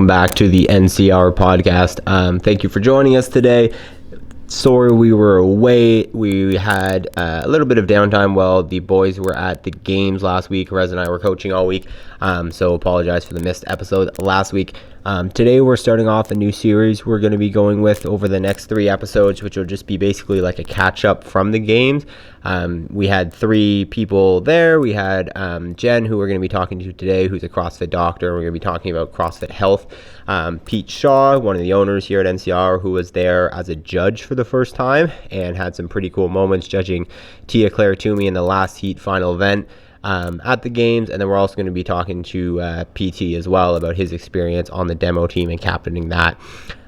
Welcome back to the NCR podcast. Thank you for joining us today. Sorry we were away. We had a little bit of downtime while the boys were at the games last week. Rez and I were coaching all week, so apologize for the missed episode last week. Today we're starting off a new series we're going to be going with over the next 3 episodes, which will just be basically like a catch-up from the games. We had 3 people there. We had Jen, who we're going to be talking to today, who's a CrossFit doctor. We're going to be talking about CrossFit Health. Pete Shaw, one of the owners here at NCR, who was there as a judge for the first time and had some pretty cool moments judging Tia Claire Toomey in the last heat final event at the games. And then we're also going to be talking to PT as well about his experience on the demo team and captaining that.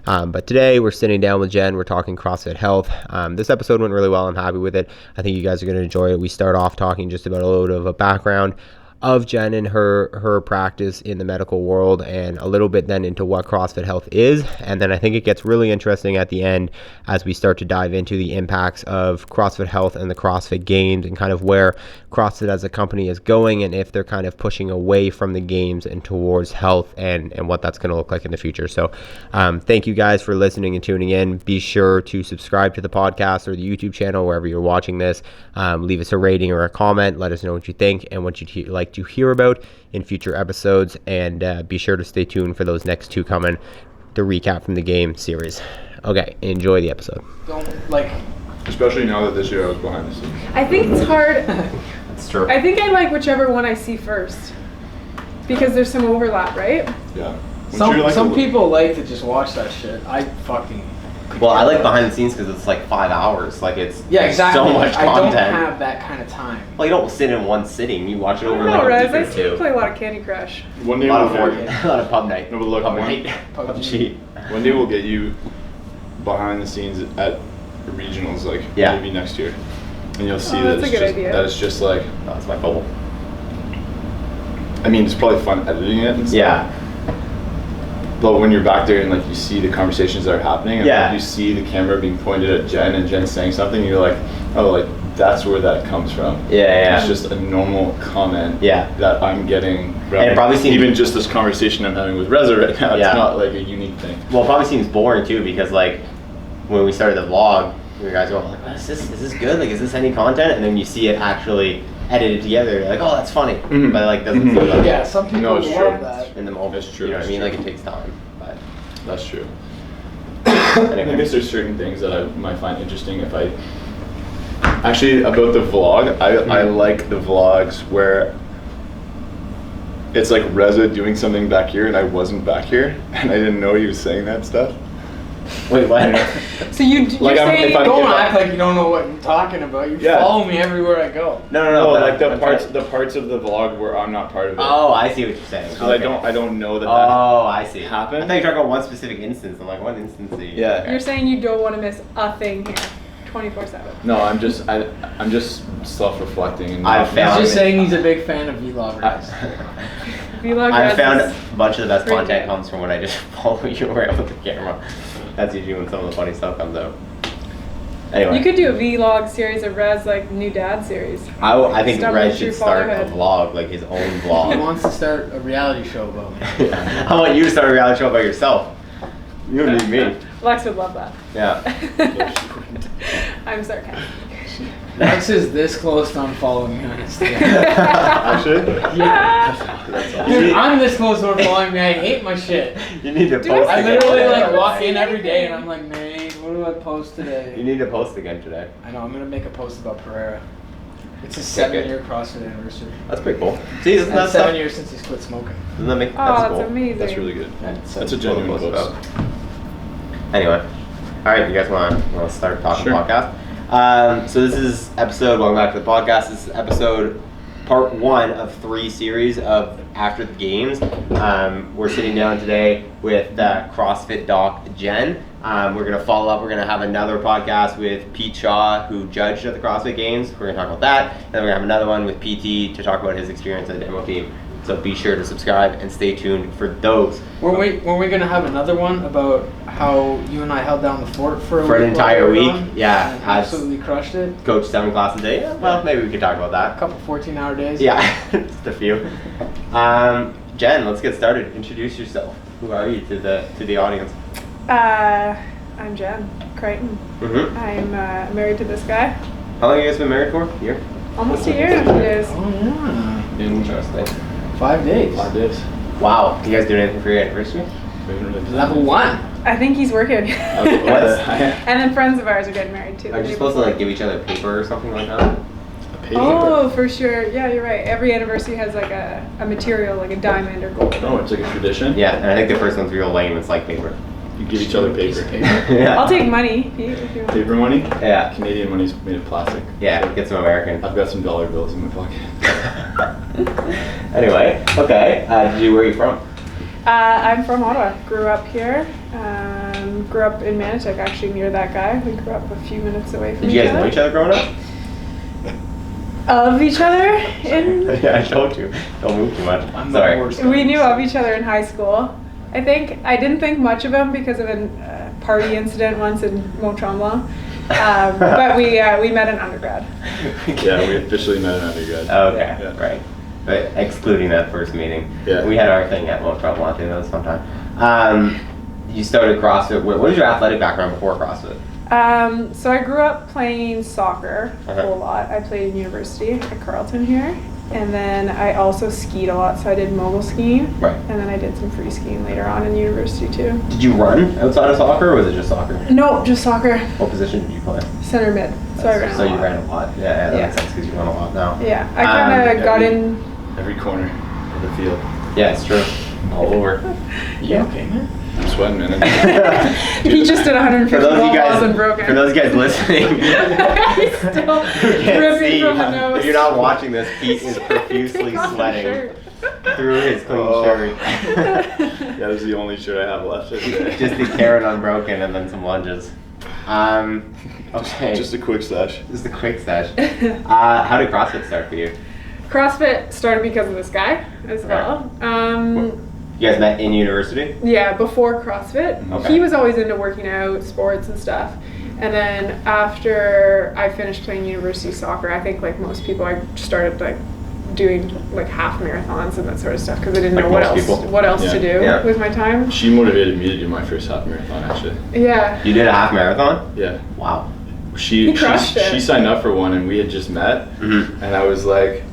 But today we're sitting down with Jen. We're talking CrossFit Health. This episode went really well. I'm happy with it. I think you guys are going to enjoy it. We start off talking just about a little bit of a background of Jen and her practice in the medical world, and a little bit then into what CrossFit Health is. And then I think it gets really interesting at the end as we start to dive into the impacts of CrossFit Health and the CrossFit Games and kind of where CrossFit as a company is going, and if they're kind of pushing away from the games and towards health and what that's going to look like in the future. So thank you guys for listening and tuning in. Be sure to subscribe to the podcast or the YouTube channel wherever you're watching this. Leave us a rating or a comment. Let us know what you think and what you'd like to hear about in future episodes, and be sure to stay tuned for those next 2 coming, the recap from the game series. Okay, enjoy the episode. Especially now that this year I was behind the scenes. I think it's hard. That's true. I think I like whichever one I see first because there's some overlap, right? Yeah. Some people like to just watch that shit. I fucking. Well, I like behind the scenes because it's like 5 hours. Like it's exactly. So much content. I don't have that kind of time. Well, you don't sit in one sitting. You watch it over No, like Rez, a I week or see you 2. play a lot of Candy Crush. One day A lot we'll of get, a lot of pub night. No, but look, pub one- night. PUBG. one day we'll get you behind the scenes at regionals, like maybe next year, and you'll see that it's just like. Oh, that's my goal. I mean, it's probably fun editing it and stuff. Yeah. But when you're back there and like you see the conversations that are happening, and like, you see the camera being pointed at Jen and Jen saying something, you're like, oh, like that's where that comes from. Yeah. It's just a normal comment. Yeah. That I'm getting. And it probably seems even just this conversation I'm having with Reza right now. It's not like a unique thing. Well, it probably seems boring too because like when we started the vlog, you guys go like, is this good? Like, is this any content? And then you see it actually edited together. You're like, oh, that's funny. Mm-hmm. But like doesn't feel like Yeah, some people it's love true. that. in the moment. That's true. You know what I That's mean? true. Like it takes time. But That's true. anyway. I guess there's certain things that I might find interesting if I. Actually, about the vlog, I like the vlogs where it's like Reza doing something back here and I wasn't back here and I didn't know he was saying that stuff. Wait, what? So you're Like, saying Don't act like you don't know what you're talking about. You follow me everywhere I go. No. Like I'm the parts of the vlog where I'm not part of it. Oh, I see what you're saying. Because I don't know that. I see. happened. I thought you were talking about one specific instance. I'm like, what instance do you? Yeah. Okay. You're saying you don't want to miss a thing here, 24/7. No, I'm just self-reflecting. And I've He's found just saying he's a big fan of vloggers. Vlog I Rez found is a bunch of the best pretty content good. comes from when I just follow you around with the camera. That's usually when some of the funny stuff comes out. Anyway. You could do a vlog series of Rez, like new dad series. I think Stumbling Red through should start a fatherhood. vlog, like his own He vlog. wants to start a reality show about me. I want you to start a reality show about yourself. You don't need me. Lex would love that. Yeah. I'm sarcastic. Lex is this close to unfollowing me on Instagram. Actually. Yeah. Dude, I'm this close to unfollowing me. I hate my shit. You need to Dude, post I again. literally I like walk see in every day anything. and I'm like, man, what do I post You today? need to post again today. I know, I'm gonna make a post about Pereira. It's his Okay. 7-year CrossFit anniversary. That's pretty cool. See, isn't And that 7 stuff? years since he's quit smoking. Doesn't that make Oh, that's that's cool. amazing. That's really good. That's That's a genuine Cool post. stuff. Anyway, all right, you guys want to start talking Sure. podcast? So this is episode. Welcome back to the podcast. This is episode part 1 of 3 series of After the Games. We're sitting down today with CrossFit Doc Jen. We're gonna follow up. We're gonna have another podcast with Pete Shaw, who judged at the CrossFit Games. We're gonna talk about that. Then we're gonna have another one with PT to talk about his experience at the demo team. So be sure to subscribe and stay tuned for those. Were we gonna have another one about how you and I held down the fort for a For an week entire while we were week? gone Yeah, and has- absolutely crushed it. Coach 7 classes a day? Yeah, well, maybe we could talk about A that. couple 14-hour days. Yeah, just a few. Jen, let's get started. Introduce yourself. Who are you to the audience? I'm Jen Crichton. Mm-hmm. I'm married to this guy. How long have you guys been married for? A year? Almost a year. It is. Oh yeah. Interesting. 5 days. 5 days. Wow. You guys doing anything for your anniversary? Level 1. I think he's working. What? And then friends of ours are getting married too. Are you supposed to like give each other paper or something like that? Oh, for sure. Yeah, you're right. Every anniversary has like a material, like a diamond or gold. Oh, it's like a tradition? Yeah, and I think the first one's real lame. It's like paper. You give each other paper. Yeah. I'll take money if you want. Paper money? Yeah. Canadian money's made of plastic. Yeah, get some American. I've got some dollar bills in my pocket. Anyway, okay. Where are you from? I'm from Ottawa. Grew up here. Grew up in Manotick, actually near that guy. We grew up a few minutes away from Did you guys know each other growing up? Of each other Yeah, I told you. Don't move too much. I'm the Sorry. worst. We knew of each other in high school. I didn't think much of him because of a party incident once in Mont Tremblant. But we met in undergrad. Yeah, we officially met in undergrad. Okay, Yeah. right. But excluding that first meeting. Yeah. We had our thing at Mont Tremblant too. That was a fun time. You started CrossFit. What was your athletic background before CrossFit? So I grew up playing soccer a Uh-huh. whole lot. I played in university at Carleton here. And then I also skied a lot, so I did mogul skiing. Right. And then I did some free skiing later on in university too. Did you run outside of soccer, or was it just soccer? No, just soccer. What position did you play? Center mid. So I ran a So lot. you ran a lot. Yeah, that Yeah. makes sense because you run a lot now. Yeah, I kind of got in. Every corner of the field. Yeah, it's true. All over. You okay, man? I'm sweating, man. He just did 150 For those of you balls and guys, broke it. for those guys listening, He's still you can't dripping see. from the nose. If you're not watching this, Pete is profusely Take off the sweating shirt. through his clean Oh. shirt. Yeah, this is the only shirt I have left today. Just the Karen unbroken and then some lunges. Okay. Just a quick stash. Just a quick stash. How did CrossFit start for you? CrossFit started because of this guy as well. You guys met in university? Yeah, before CrossFit. Okay. He was always into working out, sports and stuff. And then after I finished playing university soccer, I think like most people, I started like doing like half marathons and that sort of stuff because I didn't Like know most what else Yeah. to do Yeah. with my time. She motivated me to do my first half marathon, actually. Yeah. You did a half marathon? Yeah. Wow. She crushed it. she signed up for one, and we had just met, Mm-hmm. and I was like,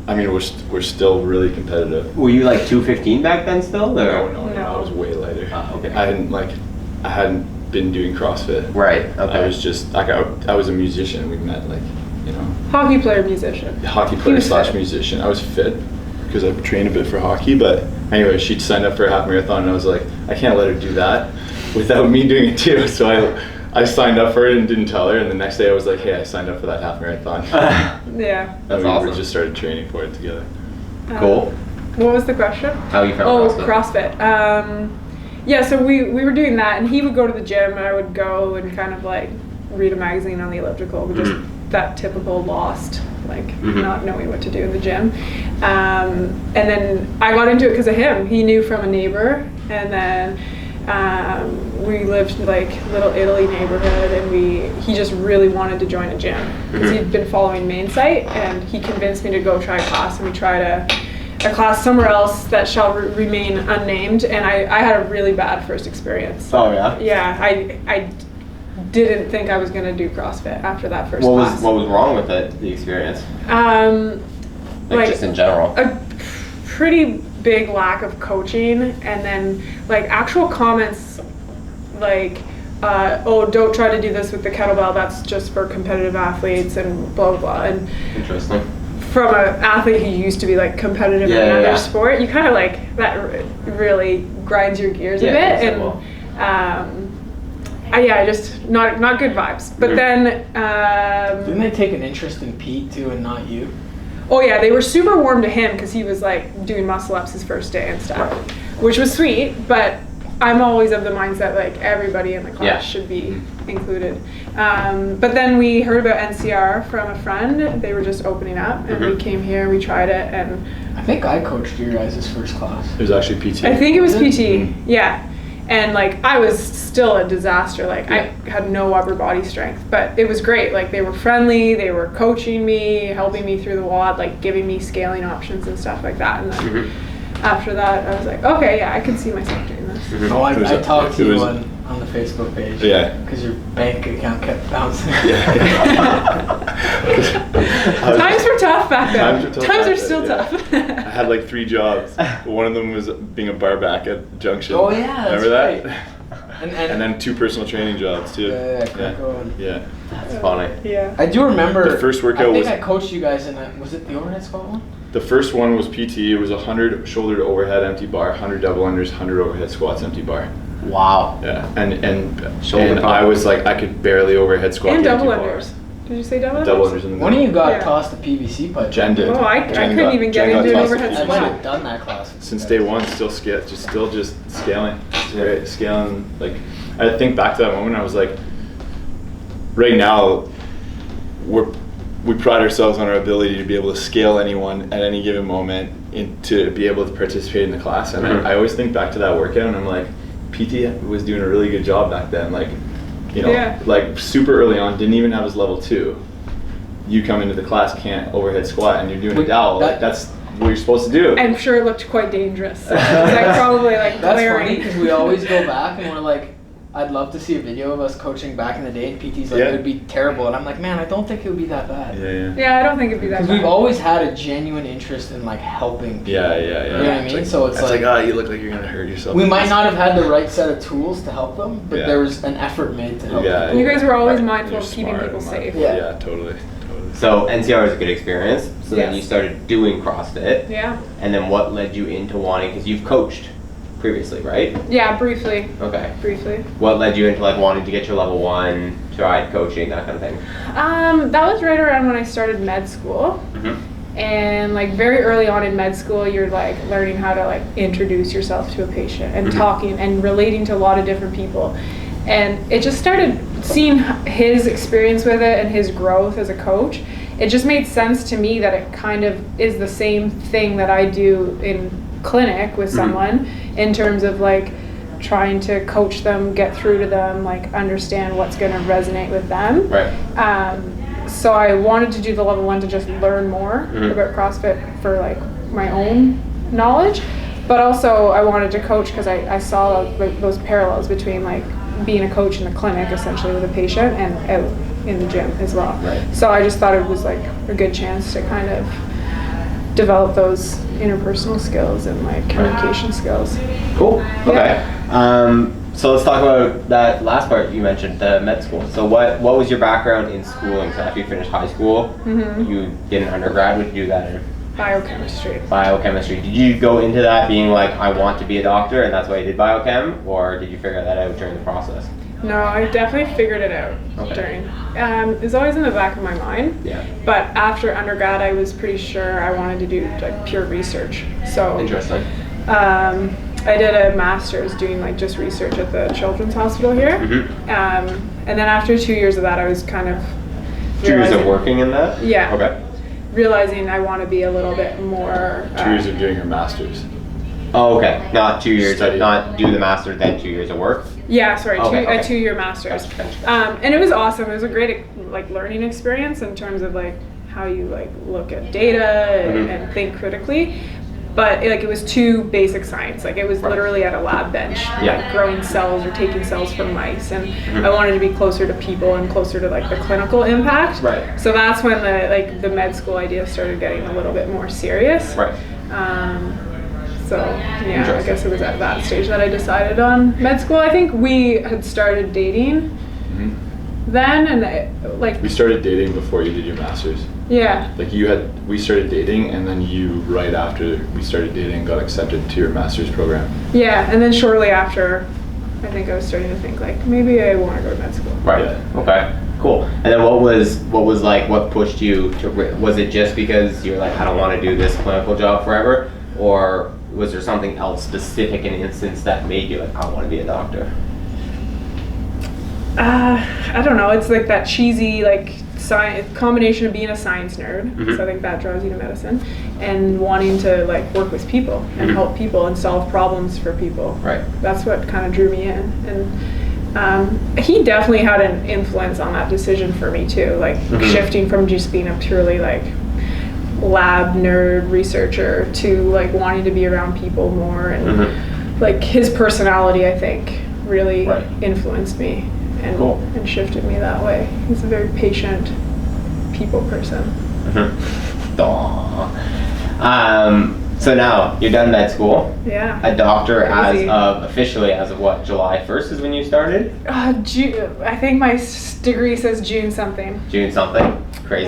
I mean, we're still really competitive. Were you like 215 back then still? Or? No, I was way lighter. Okay. I hadn't been doing CrossFit. Right. Okay. I was just like I was a musician. We met like, you know, Hockey player, musician. hockey He player was slash fit. musician. I was fit because I trained a bit for hockey, but anyway, she signed up for a half marathon, and I was like, I can't let her do that without me doing it too. So I signed up for it and didn't tell her, and the next day I was like, hey, I signed up for that half marathon. Yeah. And That's we awesome. just started training for it together. Cool. What was the question? How you found Oh, CrossFit? Yeah, so we were doing that, and he would go to the gym, and I would go and kind of like read a magazine on the elliptical, but just that typical lost, like not knowing what to do in the gym. And then I got into it because of him. He knew from a neighbor, and then we lived like Little Italy neighborhood, and he just really wanted to join a gym because he'd been following Main Site, and he convinced me to go try a class, and we tried a class somewhere else that shall remain unnamed, and I had a really bad first experience. Oh yeah. Yeah, I didn't think I was gonna do CrossFit after that first What class. was wrong with it? The experience? Like just in general. a pretty big lack of coaching, and then like actual comments like, oh, don't try to do this with the kettlebell, that's just for competitive athletes, and blah blah blah. And Interesting. from an athlete who used to be like competitive in another sport, you kind of like that really grinds your gears a bit, and yeah, just not good vibes. But then Didn't they take an interest in Pete too and not you? oh yeah, they were super warm to him because he was like doing muscle ups his first day and stuff, which was sweet. But I'm always of the mindset like everybody in the class should be included. But then we heard about NCR from a friend. They were just opening up, and we came here, we tried it, and I think I coached your guys' first class. It was actually PT. I think it was PT, yeah. And like I was still a disaster. Like I had no upper body strength, but it was great. Like they were friendly, they were coaching me, helping me through the WOD, like giving me scaling options and stuff like that. And then after that, I was like, okay, yeah, I can see myself doing this. Oh, It was I a- talked to it you was- on the Facebook page. Yeah. Because your bank account kept bouncing. Times were tough back then. Times were tough Times back are then, still yeah. tough. I had like 3 jobs. One of them was being a bar back at Junction. Oh, yeah, that's Remember that? right. And then 2 personal training jobs too. Yeah, Krakow and- Yeah. That's funny. Yeah. I do remember. The first workout I think was- I coached you guys in that. Was it the overhead squat one? The first one was PT. It was 100 shoulder to overhead empty bar, 100 double unders, 100 overhead squats empty bar. Wow. Yeah. And Shoulder pump. I was like, I could barely overhead squat And the empty double bar. unders. Did you say double unders? Double unders in the One of middle. you got Yeah. tossed a PVC pipe. Jen did. Oh, I Jen couldn't got- even get Jen got into an tossed a overhead I PVC. might squat. have done that class. with Since you day guys. one, still just scaling. Right, scaling. Like, I think back to that moment, I was like, right now, we pride ourselves on our ability to be able to scale anyone at any given moment to be able to participate in the class. And Mhm. I always think back to that workout, and I'm like, PT was doing a really good job back then. Like, you know, Yeah. like super early on, didn't even have his level 2. You come into the class, can't overhead squat, and you're doing a Wait, dowel. Like, that's what you're supposed to do. I'm sure it looked quite dangerous. So it was like probably like That's glaring. funny because we always go back and we're like, I'd love to see a video of us coaching back in the day, and PT's like, Yeah. it would be terrible. And I'm like, man, I don't think it would be that bad. Yeah. Yeah, I don't think it'd be that Because bad. we've always had a genuine interest in like helping people. Yeah. You know what I mean? So it's like, you look like you're gonna hurt yourself. we might not have had the right set of tools to help them, but Yeah. there was an effort made to help Yeah. people. You guys were always Right. mindful You're of keeping smart, people safe. Yeah. Yeah, totally. So NCR was a good experience. So then Yes. you started doing CrossFit. Yeah. And then what led you into wanting, because you've coached previously, right? Yeah, briefly. Okay. Briefly. What led you into like wanting to get your level 1, try coaching, that kind of thing? That was right around when I started med school. Mm-hmm. And like very early on in med school, you're like learning how to like introduce yourself to a patient and Mhm. talking and relating to a lot of different people. And it just started seeing his experience with it and his growth as a coach. It just made sense to me that it kind of is the same thing that I do in clinic with Mhm. someone in terms of like trying to coach them, get through to them, like understand what's going to resonate with them. Right. So I wanted to do the level 1 to just learn more Mhm. about CrossFit for like my own knowledge, but also I wanted to coach because I saw like those parallels between like being a coach in the clinic essentially with a patient and out in the gym as well. Right. So I just thought it was like a good chance to kind of develop those interpersonal skills and like communication skills. Cool. Yeah. Okay. So let's talk about that last part you mentioned, the med school. So what was your background in schooling? So after you finished high school, Mhm. you did an undergrad. What did you do that in? Biochemistry. Biochemistry. Did you go into that being like, I want to be a doctor, and that's why you did biochem, or did you figure that out during the process? No, I definitely figured it out Okay. during. It was always in the back of my mind. Yeah. But after undergrad, I was pretty sure I wanted to do like pure research. So Interesting. I did a master's doing like just research at the Children's Hospital here. Mm-hmm. And then after 2 years of that, I was kind of 2 years of realizing- working in that? Yeah. Okay. realizing I want to be a little bit more. 2 years of doing her master's. Oh, okay. Not 2 years, Study. not do the master, then 2 years of work? Yeah, sorry, Okay, okay. a 2-year master's. Gotcha. And it was awesome. It was a great like learning experience in terms of like how you like look at data Mhm. and think critically. But it was too basic science. Like it was Right. literally at a lab bench, Yeah. like growing cells or taking cells from mice. And Mhm. I wanted to be closer to people and closer to like the clinical impact. Right. So that's when the med school idea started getting a little bit more serious. Right. So yeah, I Interesting. guess it was at that stage that I decided on med school. I think we had started dating Mhm. then, and We started dating before you did your master's. yeah, Like we started dating, and then you, right after we started dating, got accepted to your master's program. yeah, and then shortly after, I think I was starting to think like maybe I want to go to med school. Right. Yeah. Okay. Cool. And then what pushed you to? Was it just because you're like, I don't want to do this clinical job forever, or was there something else specific in instance that made you like, I want to be a doctor? I don't know. It's like that cheesy like science combination of being a science nerd, Mhm. so I think that draws you to medicine, and wanting to like work with people and Mhm. help people and solve problems for people. Right. That's what kind of drew me in, and he definitely had an influence on that decision for me too. Like Mhm. shifting from just being a purely like lab nerd researcher to like wanting to be around people more and Mhm. like his personality, I think, really Right. influenced me and Cool. and shifted me that way. He's a very patient people person. So now you're done med school. Yeah. A doctor Crazy. officially as of what, July 1st is when you started? I think my degree says June something. June something. Crazy.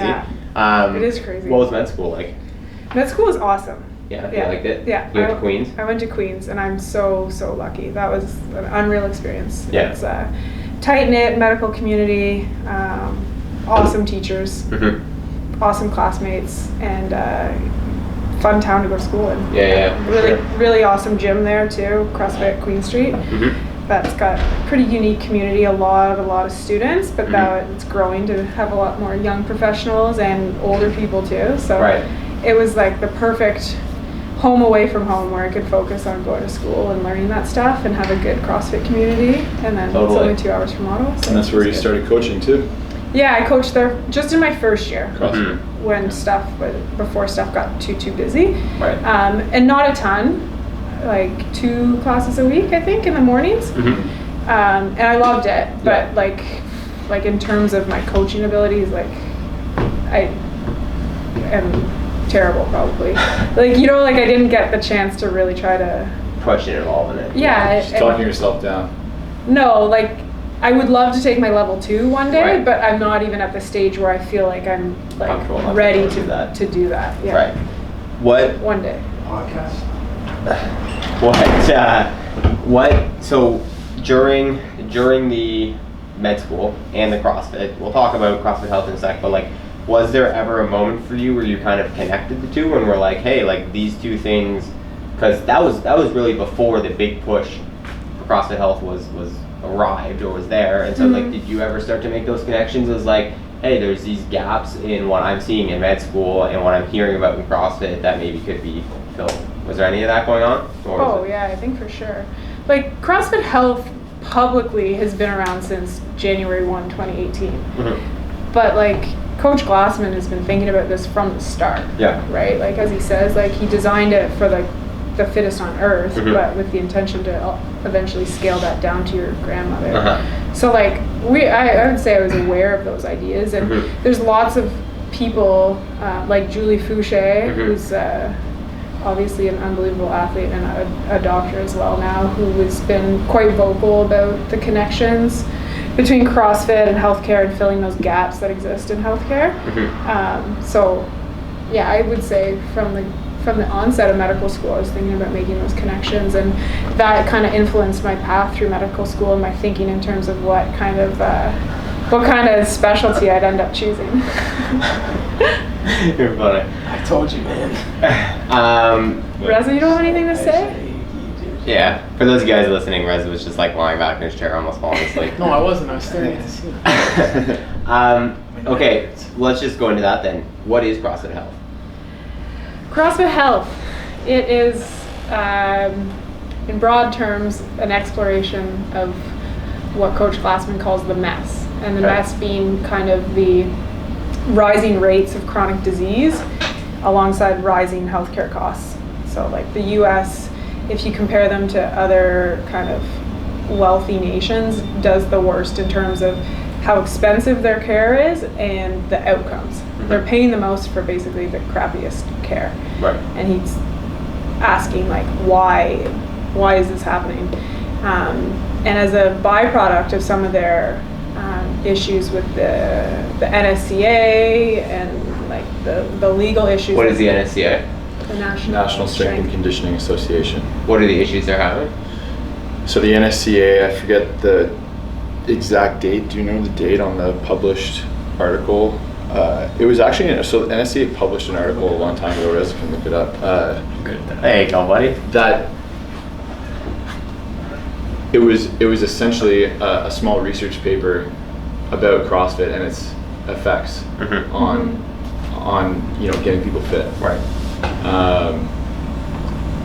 Yeah. It is crazy. What was med school like? Med school is awesome. Yeah, you liked it? Yeah. You went to Queens? I went to Queens, and I'm so lucky. That was an unreal experience. Yeah. It's a tight-knit medical community, awesome teachers, awesome classmates, and fun town to go to school in. Yeah, Really, sure. really awesome gym there too, CrossFit Queen Street. That's got a pretty unique community, a lot of students, but that it's growing to have a lot more young professionals and older people too. So Right. it was like the perfect home away from home where I could focus on going to school and learning that stuff and have a good CrossFit community. And then Totally. it's only 2 hours from Ottawa. So And that's where it's you good. started coaching too. Yeah, I coached there just in my first year CrossFit. when before stuff got too busy. Right. And not a ton, like 2 classes a week, I think, in the mornings. And I loved it, but like in terms of my coaching abilities, like I am terrible probably. Like, you know, like I didn't get the chance to really try to Push and involve in it. yeah. Just talking yourself down. No, like I would love to take my level 2 one day, Right. but I'm not even at the stage where I feel like I'm like Comfortable enough ready to to do that. do that. Yeah. Right. What One day. so during the med school and the CrossFit, we'll talk about CrossFit Health in a sec, but like, was there ever a moment for you where you kind of connected the two and were like, hey, like these two things, because that was really before the big push for CrossFit Health was arrived or was there, and so like, did you ever start to make those connections as like, hey, there's these gaps in what I'm seeing in med school and what I'm hearing about in CrossFit that maybe could be filled? Was there any of that going on? Or was Oh it- yeah, I think for sure. Like CrossFit Health publicly has been around since January 1, 2018. But like Coach Glassman has been thinking about this from the start. Yeah. Right? Like as he says, like he designed it for like the fittest on earth, but with the intention to eventually scale that down to your grandmother. So like I would say I was aware of those ideas, and there's lots of people like Julie Fouché, who's obviously an unbelievable athlete and a doctor as well now, who has been quite vocal about the connections between CrossFit and healthcare and filling those gaps that exist in healthcare. So yeah, I would say from the onset of medical school, I was thinking about making those connections, and that kind of influenced my path through medical school and my thinking in terms of what kind of specialty I'd end up choosing. You're funny. I told you, man. Reza, you don't have anything to say? Yeah. For those of you guys listening, Rez was just like lying back in his chair, almost falling asleep. No, I wasn't. I was staring at the ceiling. Okay, let's just go into that then. What is CrossFit Health? CrossFit Health. It is, in broad terms, an exploration of what Coach Glassman calls the mess. And the mess being kind of the rising rates of chronic disease alongside rising healthcare costs. So like the US, if you compare them to other kind of wealthy nations, does the worst in terms of how expensive their care is and the outcomes. They're paying the most for basically the crappiest care. Right. And he's asking like, why is this happening? And as a byproduct of some of their issues with the NSCA and like the legal issues. What is the NSCA? The National Strength and Conditioning Association. What are the issues they're having? So the NSCA, I forget the exact date. Do you know the date on the published article? It was actually, so the NSCA published an article a long time ago. Rez can look it up. There you go, buddy. That it was essentially a small research paper about CrossFit and its effects on getting people fit. Right.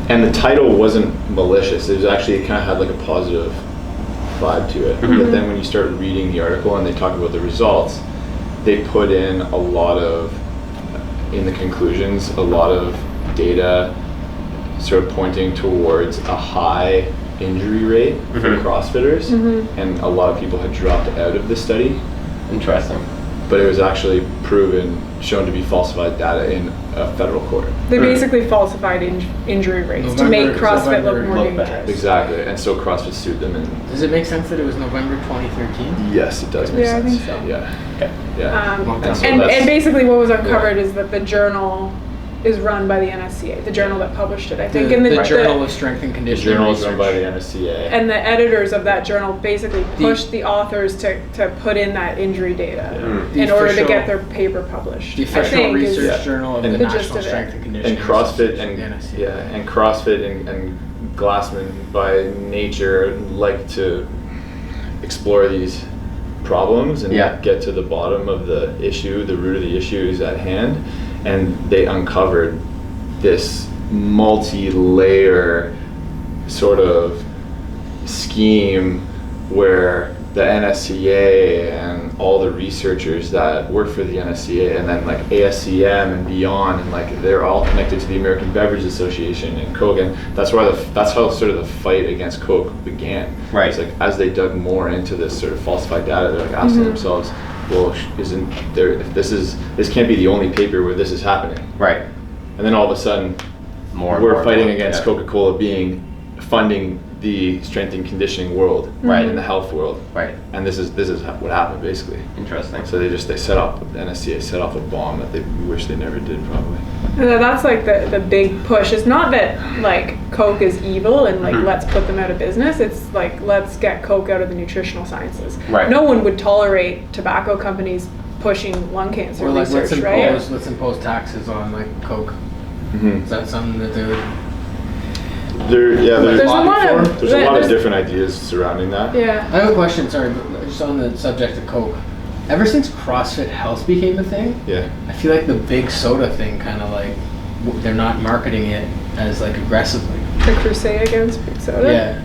And the title wasn't malicious. It was actually, it kind of had like a positive vibe to it. But then when you start reading the article and they talk about the results, they put in a lot of, in the conclusions, a lot of data sort of pointing towards a high injury rate for CrossFitters, and a lot of people had dropped out of the study. Interesting. But it was actually shown to be falsified data in a federal court. They basically falsified injury rates to make CrossFit look more dangerous. Exactly, and so CrossFit sued them. And does it make sense that it was November 2013? yes, it does make sense. I think so. Yeah. Okay. Yeah. And basically what was uncovered is that the journal is run by the NSCA, the journal that published it, I think. The Journal of Strength and The Conditioning journal is Research. run by the NSCA. And the editors of that journal basically pushed the authors to put in that injury data in order to get their paper published. The official research journal of the National Strength and Conditioning And CrossFit Association, and CrossFit and Glassman by nature like to explore these problems and get to the bottom of the issue, the root of the issues at hand. And they uncovered this multi-layer sort of scheme where the NSCA and all the researchers that work for the NSCA and then like ASCM and beyond, and like they're all connected to the American Beverage Association and Coke, and that's how sort of the fight against Coke began. Right. It's like as they dug more into this sort of falsified data, they're like asking themselves, well, isn't there? If this can't be the only paper where this is happening, Right. and then all of a sudden, we're fighting against Coca-Cola funding the strength and conditioning world, Right, in the health world, Right. and this is what happened basically. Interesting. So the NSCA set off a bomb that they wish they never did, probably. And that's like the big push. It's not that like Coke is evil and like let's put them out of business. It's like let's get Coke out of the nutritional sciences. Right. No one would tolerate tobacco companies pushing lung cancer Or like research, right? let's impose taxes on like Coke. Mm-hmm. Is that something that they would? There's a lot of different ideas surrounding that. Yeah. I have a question. Sorry, but just on the subject of Coke. Ever since CrossFit Health became a thing, I feel like the big soda thing kind of like they're not marketing it as like aggressively. The crusade against big soda. Yeah.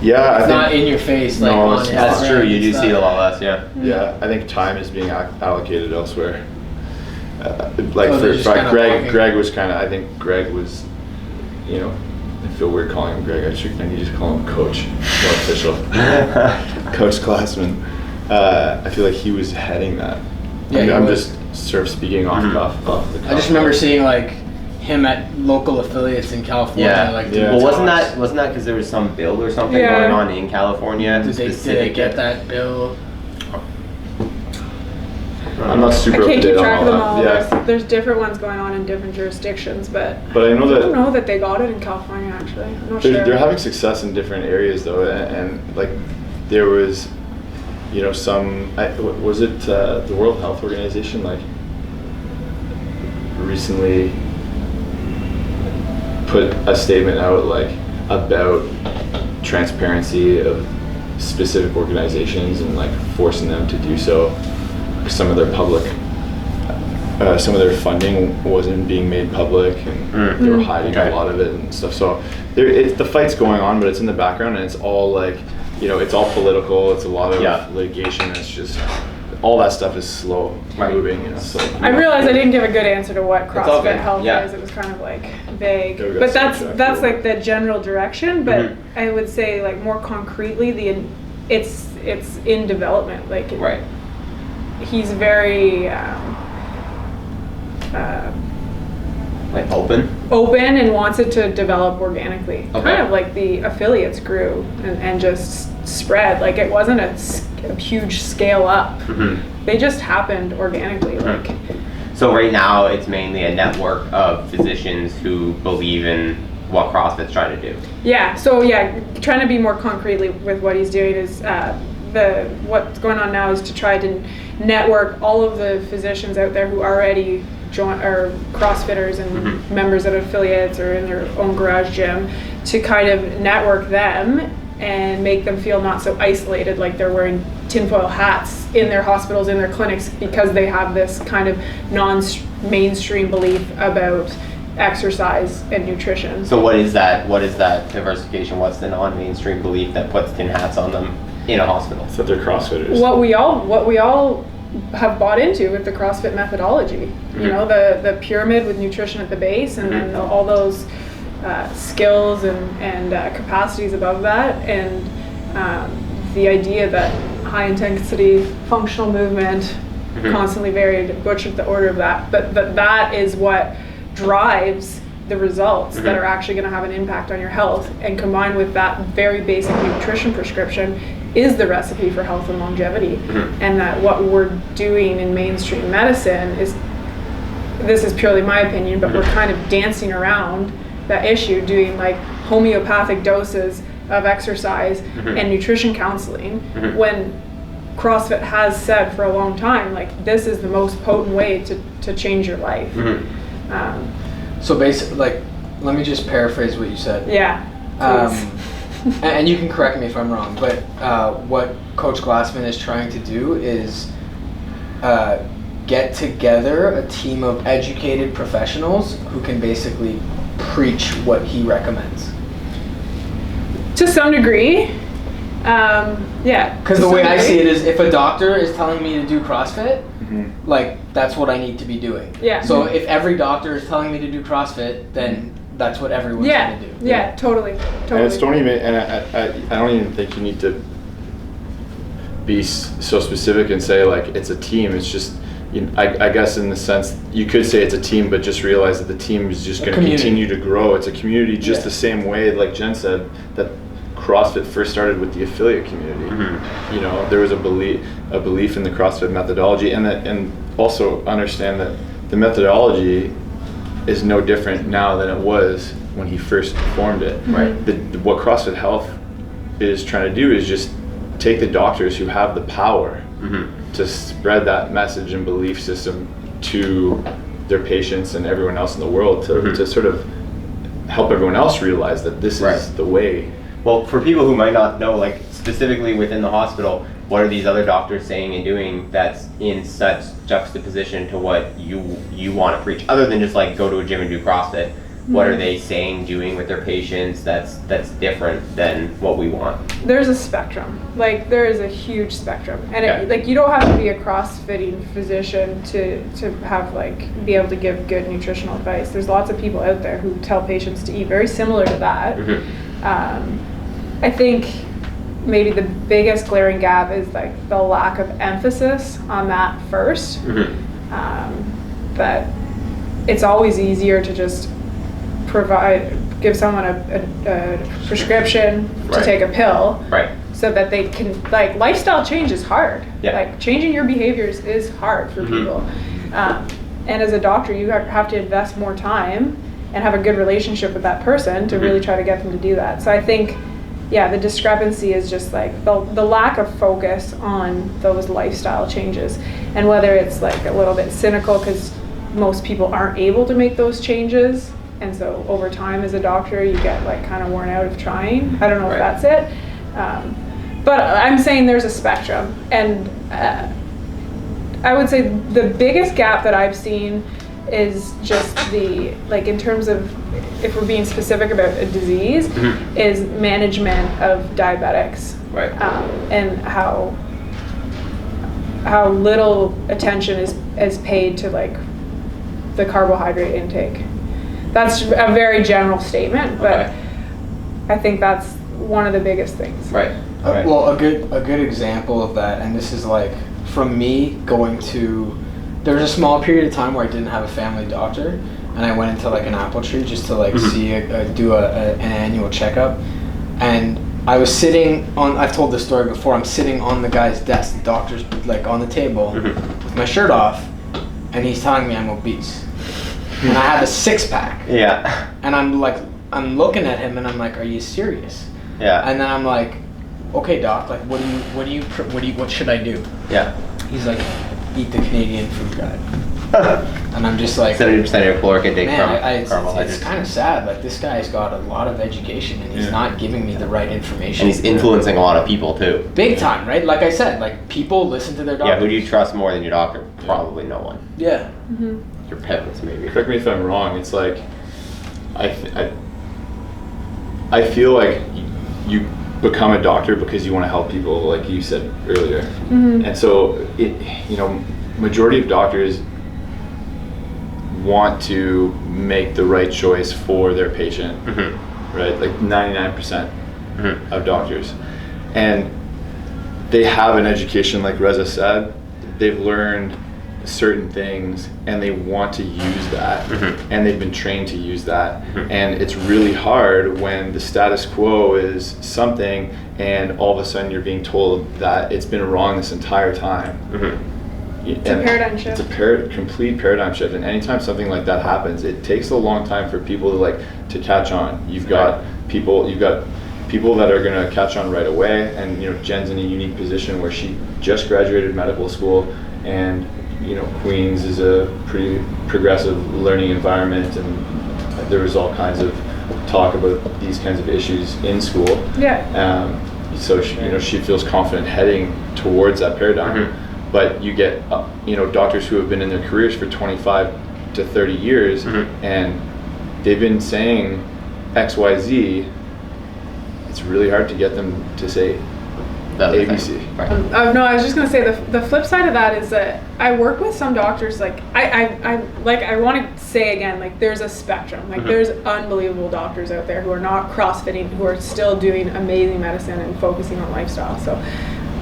Yeah, It's not in your face. Like No, on it's That's Instagram true. You and do stuff. see it a lot less. Yeah. Yeah, I think time is being allocated elsewhere. Like they're just kinda walking. Greg was kind of. I think Greg was, I feel weird calling him Greg. I need to just call him Coach, more official. Coach Glassman. I feel like he was heading that. Yeah, I'm just sort of speaking off the cuff. I just remember seeing like him at local affiliates in California. Yeah. Like Well, wasn't that because there was some bill or something going on in California? Did they get that bill? I'm not super I up to can't date keep on track of them all. that. There's different ones going on in different jurisdictions, but But I know I that don't know that they got it in California actually. I'm not sure. they're having success in different areas though, and like there was, was it the World Health Organization like recently put a statement out like about transparency of specific organizations and like forcing them to do so. Some of their funding wasn't being made public, and they were hiding a lot of it and stuff. So the fight's going on, but it's in the background, and it's all like, it's all political. It's a lot of litigation. It's just all that stuff is slow moving. So I realized I didn't give a good answer to what all CrossFit good. Health Yeah. is. It was kind of like vague, Yeah, we got but that's sidetracked. like the general direction. But I would say like more concretely, it's in development. Like Right. he's very Like open. open and wants it to develop organically. Okay. Kind of like the affiliates grew and just spread. Like it wasn't a huge scale up. They just happened organically. Like So right now it's mainly a network of physicians who believe in what CrossFit's trying to do. yeah. So yeah, trying to be more concretely with what he's doing is what's going on now is to try to network all of the physicians out there who already are CrossFitters and members of affiliates or in their own garage gym, to kind of network them and make them feel not so isolated, like they're wearing tinfoil hats in their hospitals, in their clinics, because they have this kind of non-mainstream belief about exercise and nutrition. So what is that diversification? What's the non-mainstream belief that puts tin hats on them in a hospital? that they're CrossFitters. What we all have bought into with the CrossFit methodology, the pyramid with nutrition at the base, and then all those skills and capacities above that, and the idea that high intensity functional movement, constantly varied, butchered the order of that, but that is what drives the results that are actually going to have an impact on your health, and combined with that very basic nutrition prescription is the recipe for health and longevity. And that what we're doing in mainstream medicine is, this is purely my opinion, but we're kind of dancing around that issue, doing like homeopathic doses of exercise and nutrition counseling, when CrossFit has said for a long time, like, this is the most potent way to change your life. So basically, like, let me just paraphrase what you said. Yeah, please. And you can correct me if I'm wrong, but what Coach Glassman is trying to do is get together a team of educated professionals who can basically preach what he recommends. To some degree, yeah. Because the way I see it is, if a doctor is telling me to do CrossFit, like, that's what I need to be doing. Yeah. So if every doctor is telling me to do CrossFit, then that's what everyone's going to do. Yeah, totally. And it's don't even, and I don't even think you need to be so specific and say like it's a team. It's just, I guess in the sense you could say it's a team, but just realize that the team is just going to continue to grow. It's a community, just the same way, like Jen said, that CrossFit first started with the affiliate community. You know, there was a belief in the CrossFit methodology, and also understand that the methodology is no different now than it was when he first formed it. What CrossFit Health is trying to do is just take the doctors who have the power to spread that message and belief system to their patients and everyone else in the world, to sort of help everyone else realize that this is the way. Well, for people who might not know, like specifically within the hospital, what are these other doctors saying and doing that's in such juxtaposition to what you want to preach, other than just like go to a gym and do CrossFit? What are they saying, doing with their patients that's different than what we want? There's a spectrum. Like, there is a huge spectrum, and like, you don't have to be a CrossFitting physician to have like be able to give good nutritional advice. There's lots of people out there who tell patients to eat very similar to that. I think maybe the biggest glaring gap is like the lack of emphasis on that first. That it's always easier to just give someone a prescription to take a pill, so that they can, like, lifestyle change is hard. Like, changing your behaviors is hard for people, and as a doctor you have to invest more time and have a good relationship with that person to really try to get them to do that. So I think, the discrepancy is just like the lack of focus on those lifestyle changes, and whether it's like a little bit cynical because most people aren't able to make those changes, and so over time as a doctor you get like kind of worn out of trying. I don't know if that's it, but I'm saying there's a spectrum, and I would say the biggest gap that I've seen is just the, like, in terms of, if we're being specific about a disease, is management of diabetics, and how little attention is paid to like the carbohydrate intake. That's a very general statement, but I think that's one of the biggest things. Well, a good example of that, and this is like from me going to, there was a small period of time where I didn't have a family doctor, and I went into like an apple tree just to like do an annual checkup, and I was sitting on, I've told this story before, I'm sitting on the guy's desk, the doctor's like on the table with my shirt off, and he's telling me I'm obese. And I have a 6-pack. And I'm like, I'm looking at him and I'm like, are you serious? And then I'm like, okay, doc, like, what should I do? He's like, eat the Canadian food guide. And I'm just like, 70% of your caloric intake from carbohydrates. It's kind of sad. Like, this guy's got a lot of education and he's not giving me the right information. And he's influencing a lot of people too. Big time, right? Like I said, like, people listen to their doctor. Who do you trust more than your doctor? Probably no one. Your parents, maybe. Correct me if I'm wrong. It's like, I feel like you become a doctor because you want to help people, like you said earlier. And so, majority of doctors want to make the right choice for their patient, right? Like 99% of doctors. And they have an education, like Reza said, they've learned certain things and they want to use that, and they've been trained to use that. And it's really hard when the status quo is something and all of a sudden you're being told that it's been wrong this entire time. It's a paradigm shift. It's a complete paradigm shift, and anytime something like that happens, it takes a long time for people to catch on. You've got people that are going to catch on right away, and Jen's in a unique position where she just graduated medical school, and Queens is a pretty progressive learning environment, and there was all kinds of talk about these kinds of issues in school. So she feels confident heading towards that paradigm. But you get doctors who have been in their careers for 25 to 30 years, and they've been saying XYZ. It's really hard to get them to say ABC. No, I was just going to say the flip side of that is that I work with some doctors. Like I want to say again, like there's a spectrum. Like there's unbelievable doctors out there who are not CrossFitting, who are still doing amazing medicine and focusing on lifestyle. So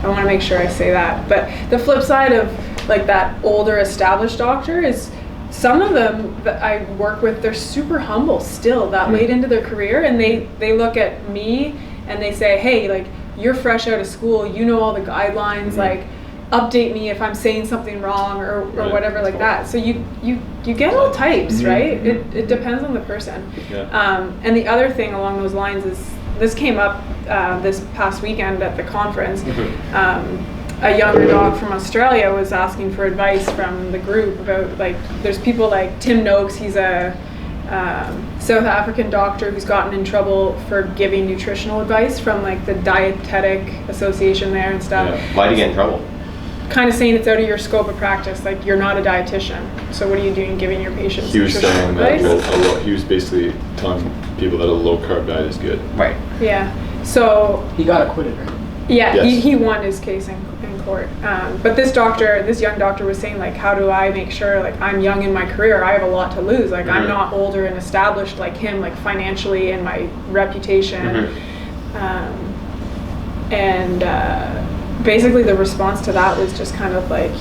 I want to make sure I say that. But the flip side of like that older established doctor is some of them that I work with, they're super humble still that late into their career, and they look at me and they say, hey, like you're fresh out of school, you know all the guidelines, like update me if I'm saying something wrong or whatever like that. So you get all types, right? It depends on the person. And the other thing along those lines is, this came up this past weekend at the conference. A younger doc from Australia was asking for advice from the group about, like, there's people like Tim Noakes, he's a South African doctor who's gotten in trouble for giving nutritional advice from like the Dietetic Association there and stuff. Why'd he get in trouble? Kind of saying it's out of your scope of practice, like you're not a dietitian, so what are you doing giving your patients He was saying advice? that he was basically telling people that a low carb diet is good. Right. Yeah. So he got acquitted, right? Yeah, Yes. he won his case in court. But this young doctor was saying, like, how do I make sure, like, I'm young in my career, I have a lot to lose, like I'm not older and established like him, like financially and my reputation. Basically the response to that was just kind of like,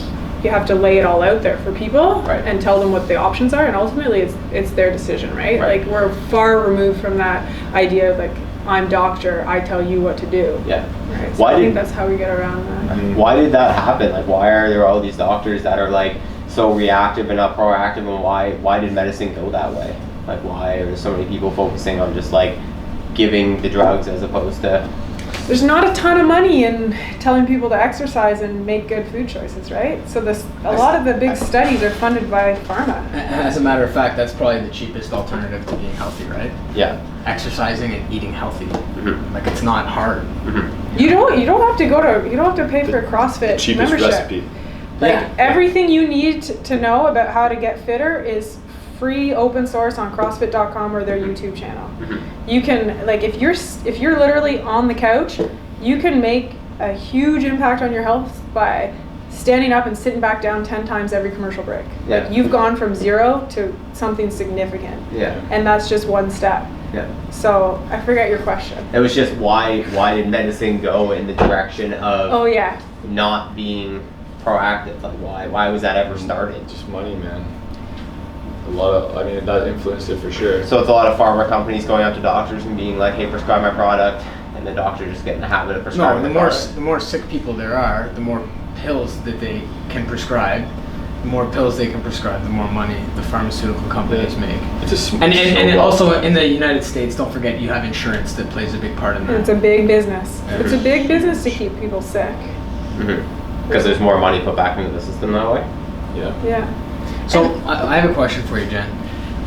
you have to lay it all out there for people and tell them what the options are, and ultimately it's their decision, right? Like we're far removed from that idea of like, I'm doctor, I tell you what to do. Yeah. Right? So I think that's how we get around that. Why did that happen? Like, why are there all these doctors that are like so reactive and not proactive, and why did medicine go that way? Like, why are there so many people focusing on just like giving the drugs as opposed to? There's not a ton of money in telling people to exercise and make good food choices, right? So a lot of the big studies are funded by pharma. As a matter of fact, that's probably the cheapest alternative to being healthy, right? Yeah. Exercising and eating healthy. Like, it's not hard. You don't have to pay for a CrossFit Cheapest membership. recipe. Like everything you need to know about how to get fitter is free, open source on CrossFit.com or their YouTube channel. You can, like, if you're literally on the couch, you can make a huge impact on your health by standing up and sitting back down 10 times every commercial break. Like, you've gone from 0 to something significant. And that's just one step. So I forget your question. It was just why did medicine go in the direction of not being proactive? Like, why was that ever started? Just money, man. That influenced it for sure. So it's a lot of pharma companies going out to doctors and being like, hey, prescribe my product, and the doctor just getting the habit of prescribing the more sick people there are, the more pills that they can prescribe. The more pills they can prescribe, the more money the pharmaceutical companies make. And also in the United States, don't forget, you have insurance that plays a big part in that. It's a big business. It's a big business to keep people sick. Because there's more money put back into the system that way. Yeah. So I have a question for you, Jen.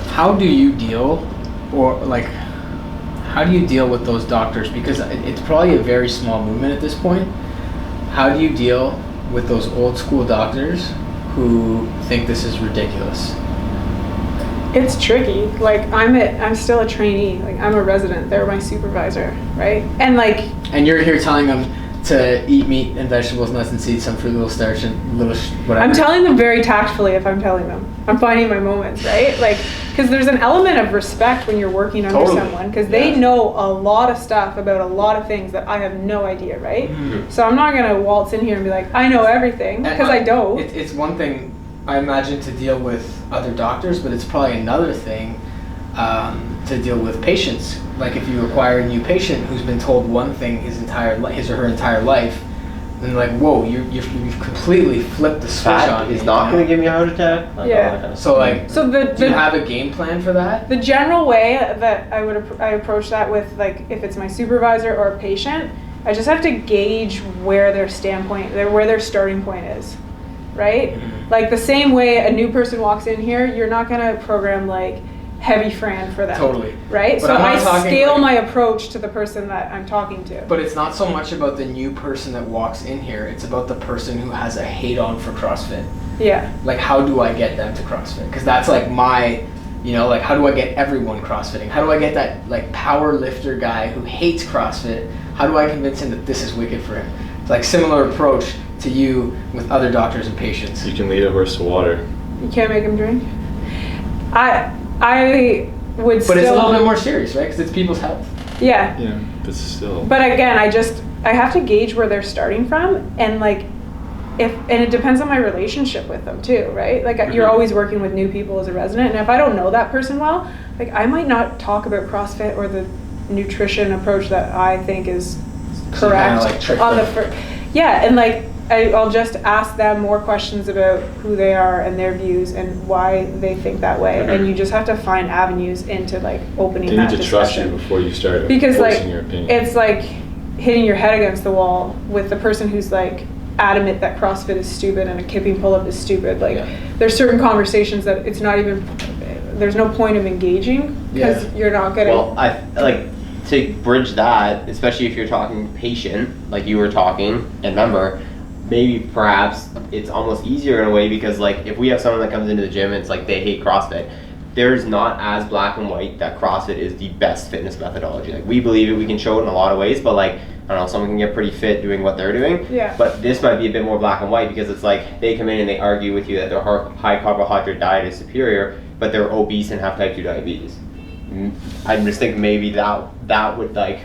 How do you deal with those doctors? Because it's probably a very small movement at this point. How do you deal with those old school doctors who think this is ridiculous? It's tricky. Like, I'm still a trainee. Like, I'm a resident. They're my supervisor, right? And like, and you're here telling them to eat meat and vegetables, nuts and seeds, some fruit, little starch, and whatever. I'm telling them very tactfully if I'm telling them. I'm finding my moments, right? Like, because there's an element of respect when you're working under someone, because they know a lot of stuff about a lot of things that I have no idea, right? Mm-hmm. So I'm not going to waltz in here and be like, I know everything, because I don't. It's one thing, I imagine, to deal with other doctors, but it's probably another thing to deal with patients. Like if you acquire a new patient who's been told one thing his or her entire life, then like, whoa, you've completely flipped the switch on. It's not going to give me a heart attack. So do you have a game plan for that? The general way that I approach that with, like, if it's my supervisor or a patient, I just have to gauge where their standpoint, where their starting point is, right? Mm-hmm. Like the same way a new person walks in here, you're not going to program like heavy Fran for them. Totally. Right? But so I scale my approach to the person that I'm talking to. But it's not so much about the new person that walks in here, it's about the person who has a hate on for CrossFit. Yeah. Like, how do I get them to CrossFit? Because that's like my, like, how do I get everyone CrossFitting? How do I get that like power lifter guy who hates CrossFit? How do I convince him that this is wicked for him? It's like similar approach to you with other doctors and patients. You can lead a horse to water. You can't make him drink? I would still... But it's a little bit more serious, right? Because it's people's health. Yeah. Yeah, but still. But again, I have to gauge where they're starting from, and like, and it depends on my relationship with them too, right? Like you're always working with new people as a resident, and if I don't know that person well, like I might not talk about CrossFit or the nutrition approach that I think is correct on the yeah, and like I'll just ask them more questions about who they are and their views and why they think that way. Mm-hmm. And you just have to find avenues into like opening that discussion. They need to trust you before you start because voicing your opinion. It's like hitting your head against the wall with the person who's like adamant that CrossFit is stupid and a kipping pull-up is stupid. Like there's certain conversations that it's not even, there's no point of engaging because you're not gonna. Well, I like to bridge that, especially if you're talking patient, like you were talking, and remember, maybe perhaps it's almost easier in a way because like if we have someone that comes into the gym and it's like they hate CrossFit, there's not as black and white that CrossFit is the best fitness methodology. Like we believe it, we can show it in a lot of ways, but like I don't know, someone can get pretty fit doing what they're doing. Yeah. But this might be a bit more black and white because it's like they come in and they argue with you that their high carbohydrate diet is superior, but they're obese and have type 2 diabetes. I just think maybe that would like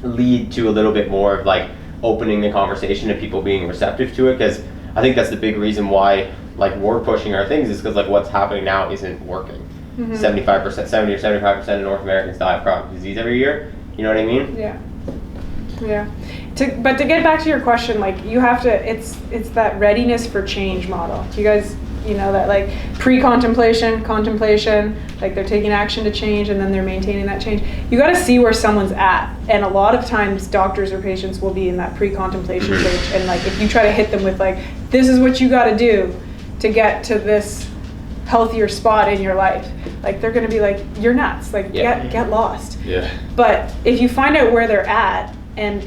lead to a little bit more of like opening the conversation and people being receptive to it, because I think that's the big reason why like we're pushing our things is because like what's happening now isn't working. 70 or 75% of North Americans die of chronic disease every year. You know what I mean? Yeah. But to get back to your question, like you have to, it's that readiness for change model. You guys, that like pre-contemplation, contemplation, like they're taking action to change and then they're maintaining that change. You got to see where someone's at, and a lot of times doctors or patients will be in that pre-contemplation stage, and like if you try to hit them with like, this is what you got to do to get to this healthier spot in your life, like they're going to be like, you're nuts, like get lost. But if you find out where they're at, and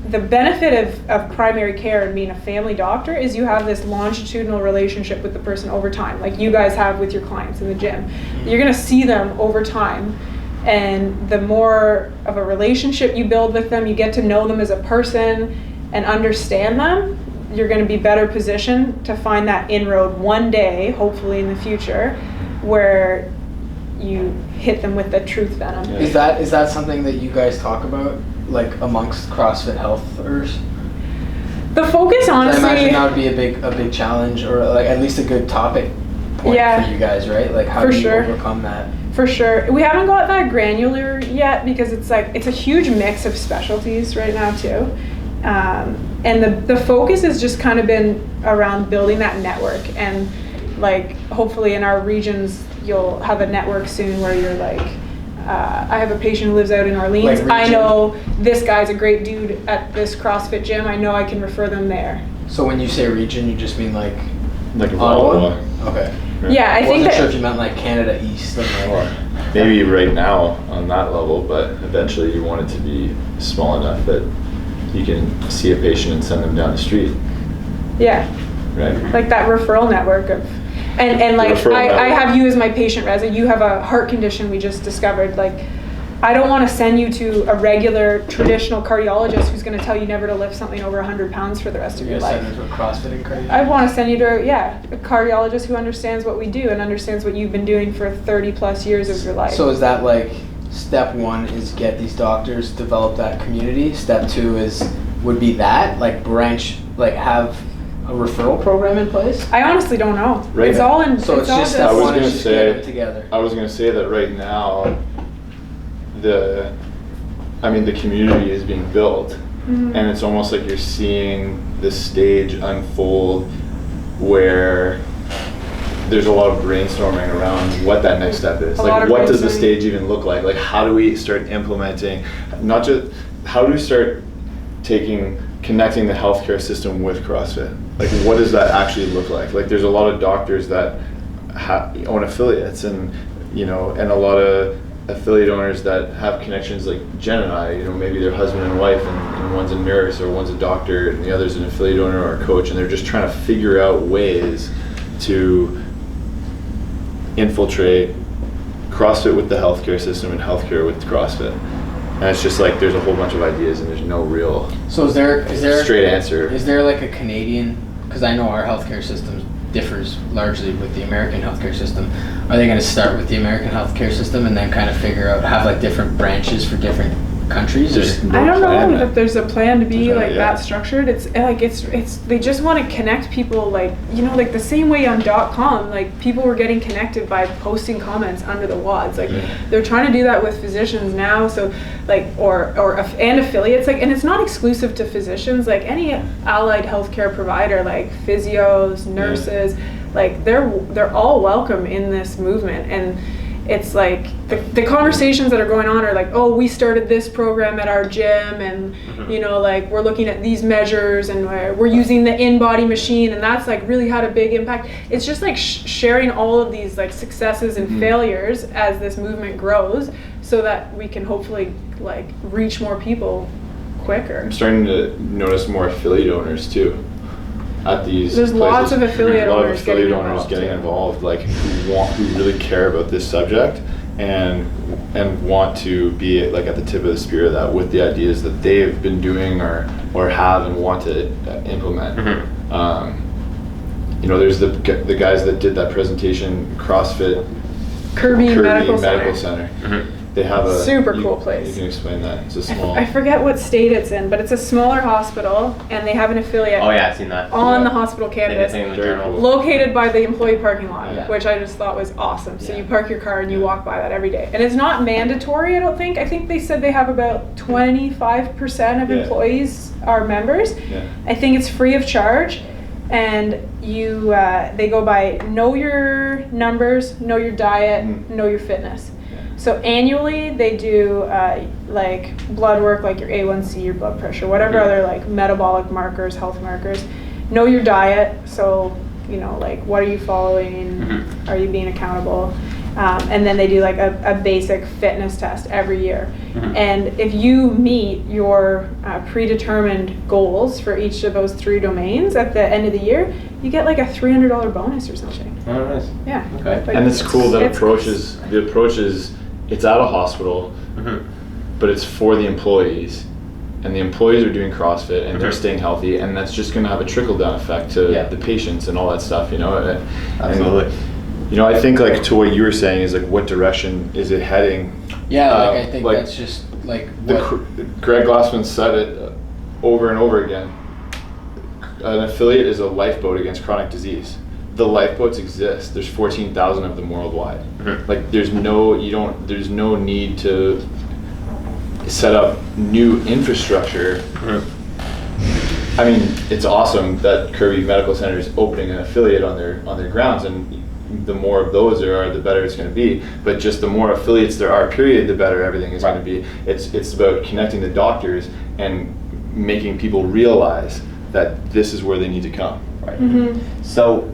the benefit of primary care and being a family doctor is you have this longitudinal relationship with the person over time, like you guys have with your clients in the gym. You're going to see them over time, and the more of a relationship you build with them, you get to know them as a person and understand them, you're going to be better positioned to find that inroad one day, hopefully in the future, where you hit them with the truth venom. Is that something that you guys talk about, like amongst CrossFit Healthers? The focus, honestly, I imagine that would be a big challenge, or like at least a good topic point for you guys, right? Like how do you overcome that? For sure. We haven't got that granular yet because it's a huge mix of specialties right now too. And the focus has just kind of been around building that network, and like hopefully in our regions you'll have a network soon where you're like, I have a patient who lives out in Orleans. Like I know this guy's a great dude at this CrossFit gym. I know I can refer them there. So when you say region, you just mean like Ottawa? Okay. Yeah, I think wasn't sure if you meant like Canada East. Or maybe right now on that level, but eventually you want it to be small enough that you can see a patient and send them down the street. Yeah. Right. Like that referral network of, and like I have you as my patient, Reza. You have a heart condition we just discovered. Like I don't want to send you to a regular traditional cardiologist who's going to tell you never to lift something over 100 pounds for the rest of your life. Send her to a CrossFit and cardio. I want to send you to a cardiologist who understands what we do and understands what you've been doing for 30 plus years of your life. So is that like step one is get these doctors, develop that community. Step two would be that like branch, like have a referral program in place. I honestly don't know. Right. It's all in. So it's all just step was one gonna is just say- get it together. I was going to say that right now, the community is being built, Mhm. and it's almost like you're seeing the stage unfold where there's a lot of brainstorming around what that next step is. A lot Like, of what does the brainstorming. stage even look like? Like, how do we start implementing, not just, how do we start connecting the healthcare system with CrossFit? Like, what does that actually look like? Like, there's a lot of doctors that own affiliates, and and a lot of affiliate owners that have connections like Jen and I. Maybe they're husband and wife, and one's a nurse or one's a doctor, and the other's an affiliate owner or a coach, and they're just trying to figure out ways to infiltrate CrossFit with the healthcare system and healthcare with CrossFit. And it's just like there's a whole bunch of ideas, and there's no real So is there straight answer. Is there like a Canadian, because I know our healthcare system differs largely with the American healthcare system. Are they going to start with the American healthcare system and then kind of figure out, have like different branches for different countries? There's Or? no I don't plan know then. that there's a plan to be There's no- like yeah. that structured. It's they just want to connect people, like like the same way on .com, like people were getting connected by posting comments under the WODs. Like they're trying to do that with physicians now. So like and affiliates, like, and it's not exclusive to physicians. Like any allied healthcare provider, like physios, nurses, like they're all welcome in this movement. And it's like the conversations that are going on are like, oh, we started this program at our gym, and like we're looking at these measures, and we're using the in-body machine, and that's like really had a big impact. It's just like sharing all of these like successes and failures as this movement grows, so that we can hopefully like reach more people quicker. I'm starting to notice more affiliate owners too at these There's places. lots of affiliate a lot of owners affiliate getting owners involved, getting too. involved, like who really care about this subject and want to be like at the tip of the spear of that with the ideas that they've been doing or have and want to implement. There's the guys that did that presentation, CrossFit Kirby Medical Center. They have a Super cool place. You can explain that. It's a small. I forget what state it's in, but it's a smaller hospital, and they have an affiliate Oh yeah, I've seen that. on Yeah. the hospital They did campus, thing in the Very journal. cool. located by the employee parking lot, Yeah. which I just thought was awesome. So Yeah. you park your car and you walk by that every day. And it's not mandatory, I don't think. I think they said they have about 25% of Yeah. employees are members. Yeah. I think it's free of charge, and they go by know your numbers, know your diet, know your fitness. So annually they do like blood work, like your A1C, your blood pressure, whatever other like metabolic markers, health markers. Know your diet, so like what are you following? Are you being accountable? And then they do like a basic fitness test every year. And if you meet your predetermined goals for each of those 3 domains at the end of the year, you get like a $300 bonus or something. Oh, nice. Yeah. Okay. Like, And it's cool that it's- the approach is it's at a hospital, but it's for the employees, and the employees are doing CrossFit and they're staying healthy, and that's just going to have a trickle down effect to Yeah. the patients and all that stuff, And, Absolutely. I think like to what you were saying is like what direction is it heading? Yeah, Uh, like I think like, that's just like The, what, Greg Glassman said it over and over again. An affiliate is a lifeboat against chronic disease. The lifeboats exist. There's 14,000 of them worldwide. Like there's no need to set up new infrastructure. I mean, it's awesome that Kirby Medical Center is opening an affiliate on their grounds, and the more of those there are, the better it's going to be. But just the more affiliates there are, period, the better everything is going to be. It's about connecting the doctors and making people realize that this is where they need to come. Right. So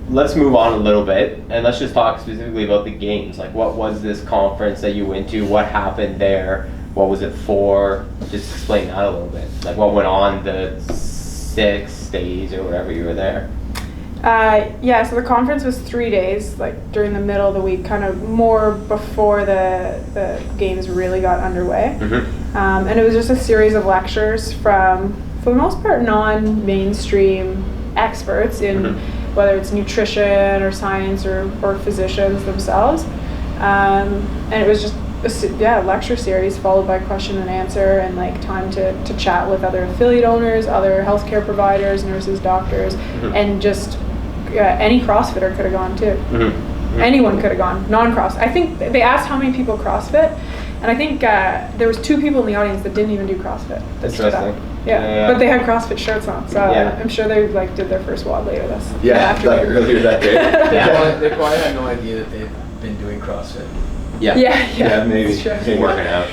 let's move on a little bit, and let's just talk specifically about the games. Like, what was this conference that you went to? What happened there? What was it for? Just explain that a little bit. Like, what went on the 6 days or whatever you were there? Yeah, so the conference was 3 days, like during the middle of the week, kind of more before the games really got underway. And it was just a series of lectures from, for the most part, non-mainstream experts in whether it's nutrition or science or physicians themselves. And it was just a lecture series followed by question and answer and like time to chat with other affiliate owners, other healthcare providers, nurses, doctors, and just any CrossFitter could have gone too. Anyone could have gone, non-cross. I think they asked how many people CrossFit, and I think there was 2 people in the audience that didn't even do CrossFit. That stood up. Yeah, but they had CrossFit shirts on, so I'm sure they like did their first WOD later earlier that day. They probably had no idea that they've been doing CrossFit. Yeah, maybe working out.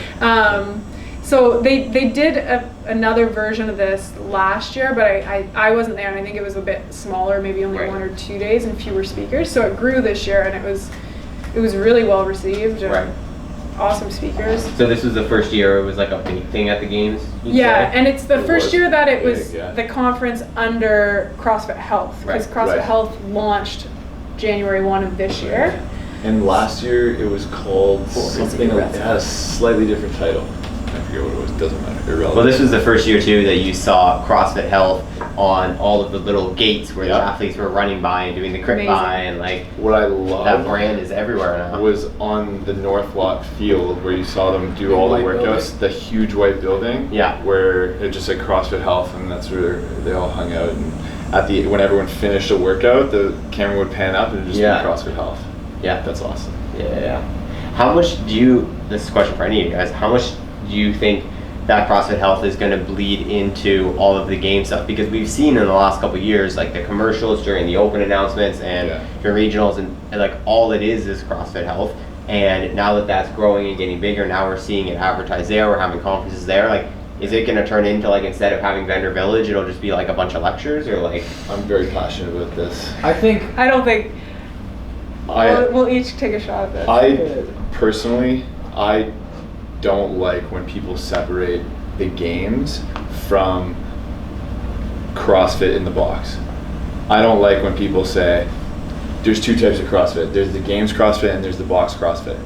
So they did another version of this last year, but I wasn't there, and I think it was a bit smaller, maybe only 1 or 2 days and fewer speakers. So it grew this year, and it was really well received. And awesome speakers. So this was the first year it was like a big thing at the games? And it's the first year that it was the conference under CrossFit Health, because CrossFit Health launched January 1 of this year. And last year it was called something, it had a slightly different title. I forget what it was, doesn't matter, irrelevant. Well, this was the first year too that you saw CrossFit Health on all of the little gates where the athletes were running by and doing the crit by, and like what I love, that brand is everywhere now. Was on the North Lot field where you saw them do all the workouts, the huge white building, where it just said CrossFit Health, and that's where they all hung out. And when everyone finished a workout, the camera would pan up and it'd just be CrossFit Health. Yeah, that's awesome. How much this is a question for any of you guys, how much do you think that CrossFit Health is going to bleed into all of the game stuff? Because we've seen in the last couple of years, like the commercials during the open announcements and during regionals, and like all it is CrossFit Health. And now that that's growing and getting bigger, now we're seeing it advertised there, we're having conferences there. Like, is it going to turn into, like, instead of having Vendor Village, it'll just be like a bunch of lectures, or like? I'm very passionate about this. I don't think. We'll each take a shot at this. I don't like when people separate the games from CrossFit in the box. I don't like when people say there's 2 types of CrossFit. There's the games CrossFit and there's the box CrossFit.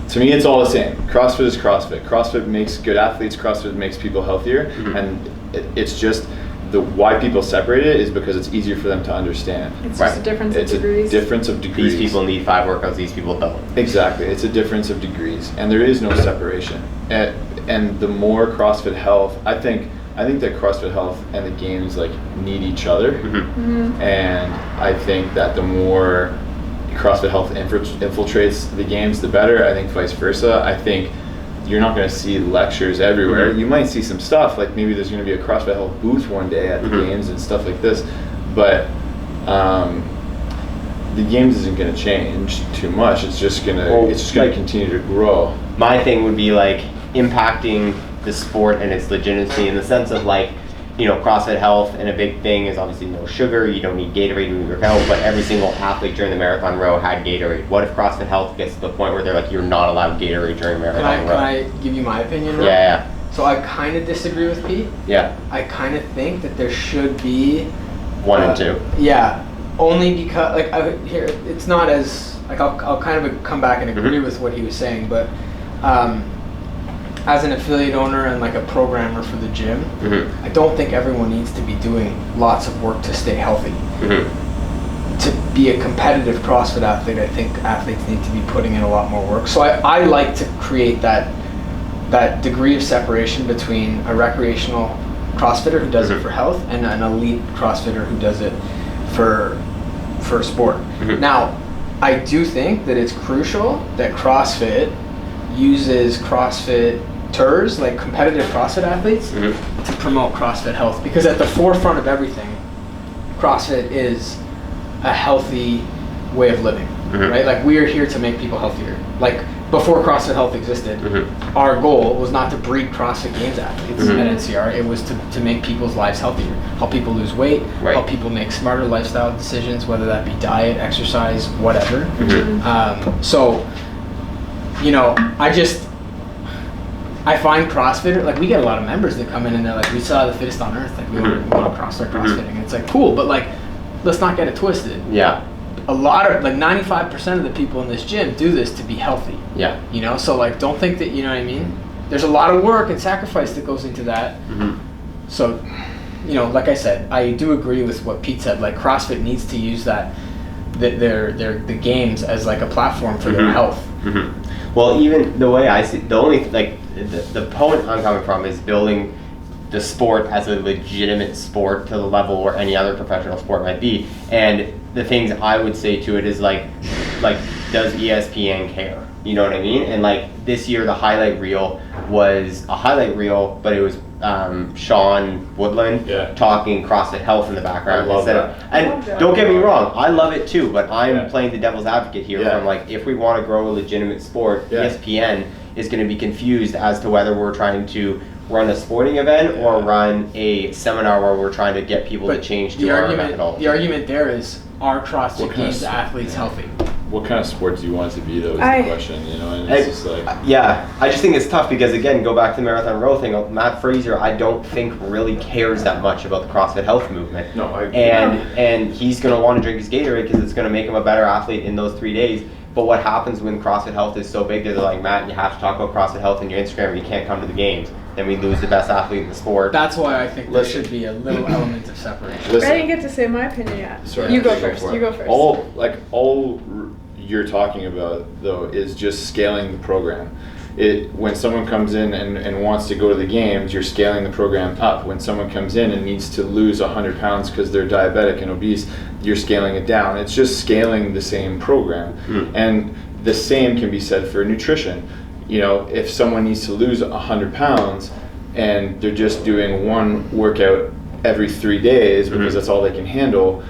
To me, it's all the same. CrossFit is CrossFit. CrossFit makes good athletes. CrossFit makes people healthier. And it's just why people separate it is because it's easier for them to understand. It's just a difference of degrees. It's a difference of degrees. These people need 5 workouts, these people don't. Exactly. It's a difference of degrees, and there is no separation. And the more CrossFit Health, I think that CrossFit Health and the games like need each other. And I think that the more CrossFit Health infiltrates the games, the better. I think vice versa. I think you're not going to see lectures everywhere. You might see some stuff, like maybe there's going to be a CrossFit Health booth one day at the games and stuff like this, but the games isn't going to change too much. It's just going to continue to grow. My thing would be like impacting the sport and its legitimacy in the sense of like, you know, CrossFit Health, and a big thing is obviously no sugar, you don't need Gatorade to work out, but every single athlete during the marathon row had Gatorade. What if CrossFit Health gets to the point where they're like, you're not allowed Gatorade during marathon row? Can I give you my opinion? Yeah. So I kind of disagree with Pete. Yeah. I kind of think that there should be 1 and 2. Yeah, only because it's not as like I'll kind of come back and agree with what he was saying, but as an affiliate owner and like a programmer for the gym, I don't think everyone needs to be doing lots of work to stay healthy. To be a competitive CrossFit athlete, I think athletes need to be putting in a lot more work. So I like to create that degree of separation between a recreational CrossFitter who does it for health and an elite CrossFitter who does it for sport. Now, I do think that it's crucial that CrossFit uses CrossFitters, like competitive CrossFit athletes, to promote CrossFit Health, because at the forefront of everything, CrossFit is a healthy way of living, right? Like, we are here to make people healthier. Like, before CrossFit Health existed, our goal was not to breed CrossFit Games athletes at NCR. It was to make people's lives healthier, help people lose weight, help people make smarter lifestyle decisions, whether that be diet, exercise, whatever. So, you know, I find CrossFitter, like, we get a lot of members that come in and they're like, we saw the fittest on earth, like, we want to start CrossFitting. It's like, cool, but like, let's not get it twisted. Yeah. A lot of, like 95% of the people in this gym do this to be healthy. Yeah. You know, so like don't think that, you know what I mean? There's a lot of work and sacrifice that goes into that. So, you know, like I said, I do agree with what Pete said. Like CrossFit needs to use that, the games as like a platform for their health. Well, even the way I see, the only like the point I'm coming from is building the sport as a legitimate sport to the level where any other professional sport might be. And the things I would say to it is like does ESPN care? You know what I mean? And like this year, the highlight reel was a highlight reel, but it was Sean Woodland talking CrossFit Health in the background. I love that. And don't get me wrong, I love it too, but I'm playing the devil's advocate here from like, if we want to grow a legitimate sport, ESPN is going to be confused as to whether we're trying to run a sporting event or run a seminar where we're trying to get people to change to our methodology. The argument there is, are CrossFit Games athletes healthy? What kind of sport do you want it to be, though, is the question, you know? And it's just like... I just think it's tough because, again, go back to the Marathon Row thing. Matt Fraser, I don't think really cares that much about the CrossFit Health movement. No, I agree. And he's going to want to drink his Gatorade because it's going to make him a better athlete in those 3 days. But what happens when CrossFit Health is so big that they're like, Matt, you have to talk about CrossFit Health in your Instagram or you can't come to the games. Then we lose the best athlete in the sport. That's why I think there should be a little element of separation. I didn't get to say my opinion yet. Sorry, you go first. You go first. All you're talking about, though, is just scaling the program. When someone comes in and wants to go to the games, you're scaling the program up. When someone comes in and needs to lose 100 pounds because they're diabetic and obese, you're scaling it down. It's just scaling the same program. And the same can be said for nutrition. You know, if someone needs to lose 100 pounds and they're just doing one workout every 3 days because that's all they can handle,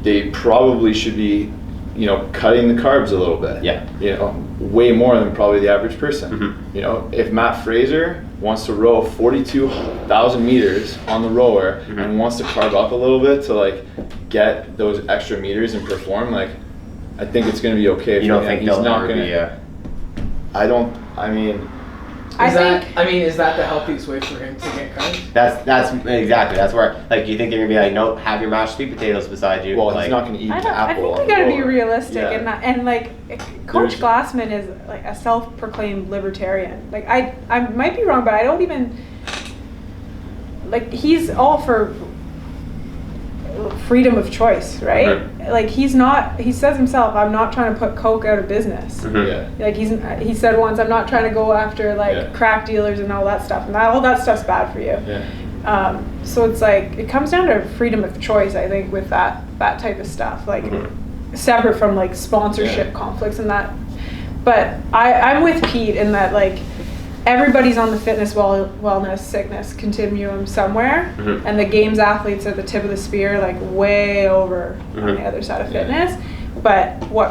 they probably should be, you know, cutting the carbs a little bit. You know, way more than probably the average person. You know, if Matt Fraser wants to row 42,000 meters on the rower and wants to carb up a little bit to like get those extra meters and perform, like, I think it's going to be okay. You don't think he's not going to? I don't. I mean, is that the healthiest way for him to get carbs? That's exactly. That's where, like, you think they're gonna be like, nope, have your mashed sweet potatoes beside you. Well, like, he's not gonna eat the apple. I think on we gotta the be roller. realistic and like Coach Glassman is like a self-proclaimed libertarian. Like I might be wrong, but I don't even like he's all for freedom of choice, right? Like he says himself, I'm not trying to put Coke out of business. Like he said once, I'm not trying to go after like crack dealers and all that stuff, and all that stuff's bad for you. So it's like it comes down to freedom of choice, I think, with that type of stuff, like separate from like sponsorship conflicts and that. But I'm with Pete in that, like, everybody's on the fitness wellness sickness continuum somewhere, and the games athletes are the tip of the spear, like way over on the other side of fitness. But with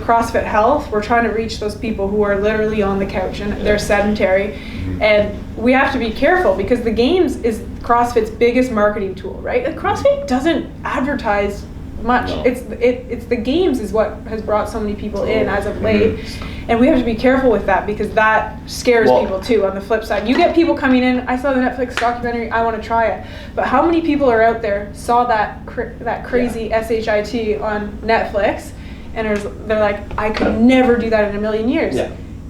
CrossFit Health, we're trying to reach those people who are literally on the couch and they're sedentary, and we have to be careful because the games is CrossFit's biggest marketing tool, right? Like, CrossFit doesn't advertise much. No. It's the games is what has brought so many people in as of late. And we have to be careful with that because that scares people too. On the flip side, you get people coming in. I saw the Netflix documentary. I want to try it. But how many people are out there saw that crazy SHIT on Netflix, and they're like, I could never do that in a million years.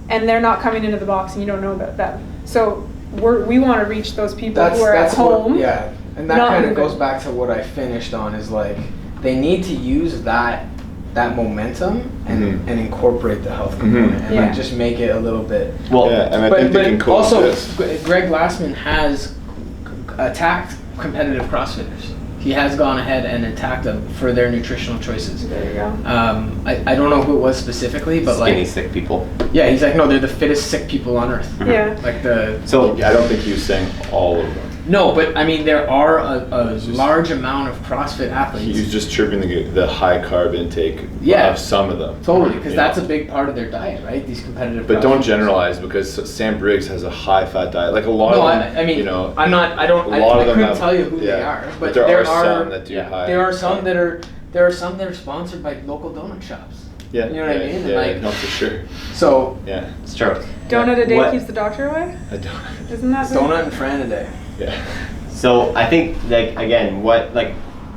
And they're not coming into the box, and you don't know about them. So we want to reach those people who are at home. And that kind of goes back to what I finished on, is like they need to use that momentum and incorporate the health component and like just make it a little bit. And I think they can coexist. Also, Greg Glassman has attacked competitive CrossFitters. He has gone ahead and attacked them for their nutritional choices. There you go. I don't know who it was specifically, but skinny, sick people. Yeah, he's like, no, they're the fittest sick people on earth. So I don't think he was saying all of them. No, but I mean, there are a large amount of CrossFit athletes. He was just chirping the high carb intake of some of them. Totally, because that's a big part of their diet, right? These competitive. But don't generalize, because Sam Briggs has a high fat diet. Like a lot of them. I mean, you know, I'm not. I don't. I couldn't tell you who they are, but there are some that do high. There are some that are. There are some that are sponsored by local donut shops. Yeah. You know what I mean? Yeah, no, for sure. So it's true. Donut a day keeps the doctor away. A donut. Isn't that donut and Fran a day? Yeah. So I think, like, again, what, like,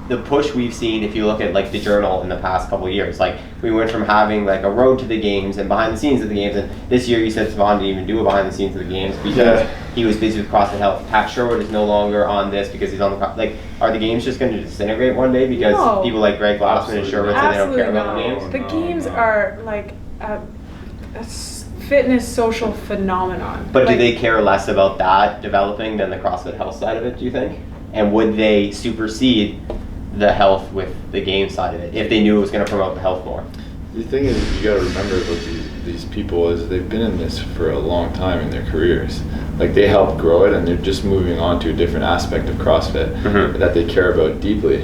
the push we've seen, if you look at like the journal in the past couple of years, like we went from having like a road to the games and behind the scenes of the games, and this year you said Savon didn't even do a behind the scenes of the games because he was busy with CrossFit Health. Pat Sherwood is no longer on this because he's on the like. Are the games just going to disintegrate one day because people like Greg Glassman and Sherwood say they don't care about the games? The games are like a fitness social phenomenon. But do they care less about that developing than the CrossFit Health side of it, do you think? And would they supersede the health with the game side of it if they knew it was going to promote the health more? The thing is, you got to remember about these people is they've been in this for a long time in their careers. Like they helped grow it, and they're just moving on to a different aspect of CrossFit that they care about deeply,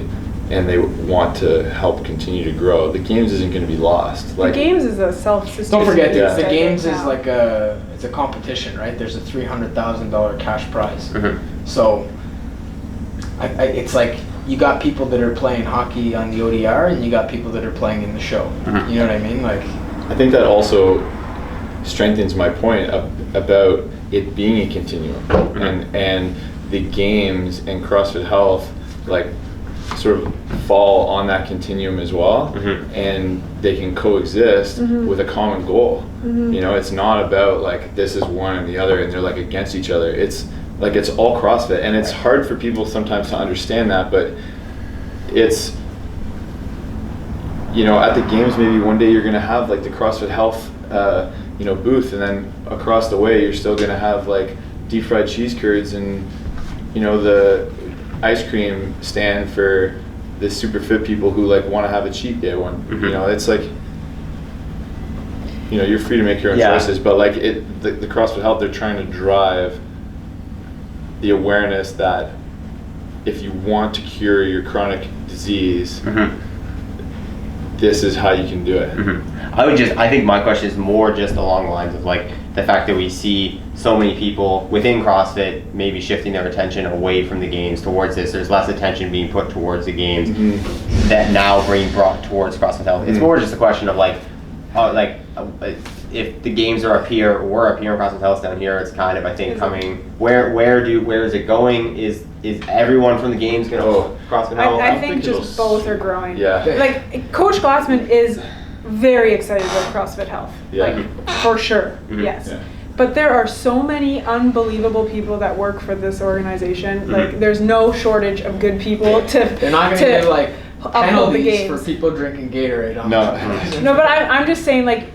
and they want to help continue to grow. The games isn't going to be lost. Like, the games is a self-sustaining. Don't forget, the games is like it's a competition, right? There's a $300,000 cash prize. So it's like you got people that are playing hockey on the ODR, and you got people that are playing in the show. You know what I mean? Like, I think that also strengthens my point about it being a continuum, and the games and CrossFit Health like sort of fall on that continuum as well, and they can coexist with a common goal. You know, it's not about like this is one and the other and they're like against each other. It's like it's all CrossFit, and it's hard for people sometimes to understand that, but it's, you know, at the games maybe one day you're gonna have like the CrossFit Health you know, booth, and then across the way you're still gonna have like deep fried cheese curds and, you know, the ice cream stand for the super fit people who like want to have a cheat day one. You know, it's like, you know, you're free to make your own choices, but like the CrossFit Health, they're trying to drive the awareness that if you want to cure your chronic disease, this is how you can do it. I think my question is more just along the lines of like the fact that we see so many people within CrossFit maybe shifting their attention away from the games towards this. There's less attention being put towards the games that now being brought towards CrossFit Health. It's more just a question of like if the games are up here, or we're up here in CrossFit Health down here, it's kind of, I think, coming, where is it going? Is everyone from the games going to CrossFit Health? I think just both are growing. Yeah. Like Coach Glassman is very excited about CrossFit Health. Like for sure. Yes. Yeah. But there are so many unbelievable people that work for this organization. Like there's no shortage of good people They're not going to do like penalties for people drinking Gatorade on No, but I'm just saying, like,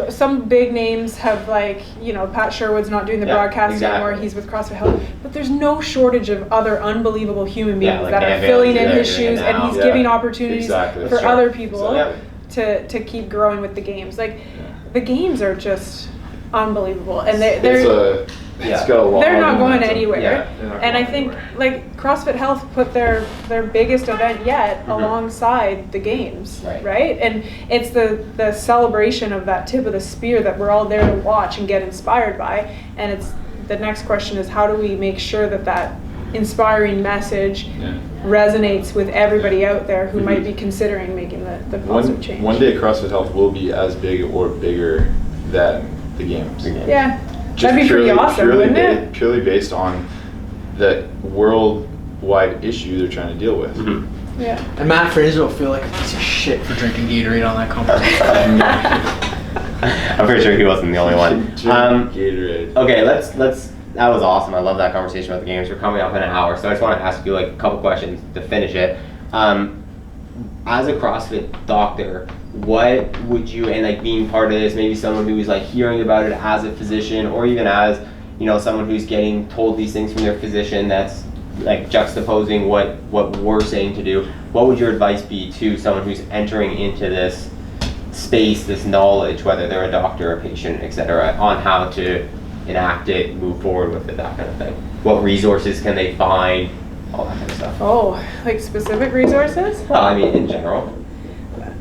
some big names have, like, you know, Pat Sherwood's not doing the broadcast anymore, he's with CrossFit Health, but there's no shortage of other unbelievable human beings that are filling in his shoes, and he's giving opportunities for other people to keep growing with the games. Like, the games are just unbelievable, and they're not going anywhere. And I think like CrossFit Health put their biggest event yet alongside the games, right? And it's the celebration of that tip of the spear that we're all there to watch and get inspired by. And it's the next question is, how do we make sure that inspiring message resonates with everybody out there who might be considering making the positive change? One day CrossFit Health will be as big or bigger than the games. Yeah. That'd be pretty awesome, wouldn't it? Purely based on the worldwide issue they're trying to deal with. Yeah. And Matt Fraser will feel like a piece of shit for drinking Gatorade on that competition. I'm pretty sure he wasn't the only one. Gatorade. Okay, let's. That was awesome. I love that conversation about the games. We're coming up in an hour, so I just want to ask you like a couple questions to finish it. As a CrossFit doctor, what would you, and like being part of this, maybe someone who's like hearing about it as a physician, or even as, you know, someone who's getting told these things from their physician that's like juxtaposing what we're saying to do, what would your advice be to someone who's entering into this space, this knowledge, whether they're a doctor, a patient, etc., on how to enact it, move forward with it, that kind of thing? What resources can they find? All that kind of stuff. Oh, like specific resources? Well, I mean, in general.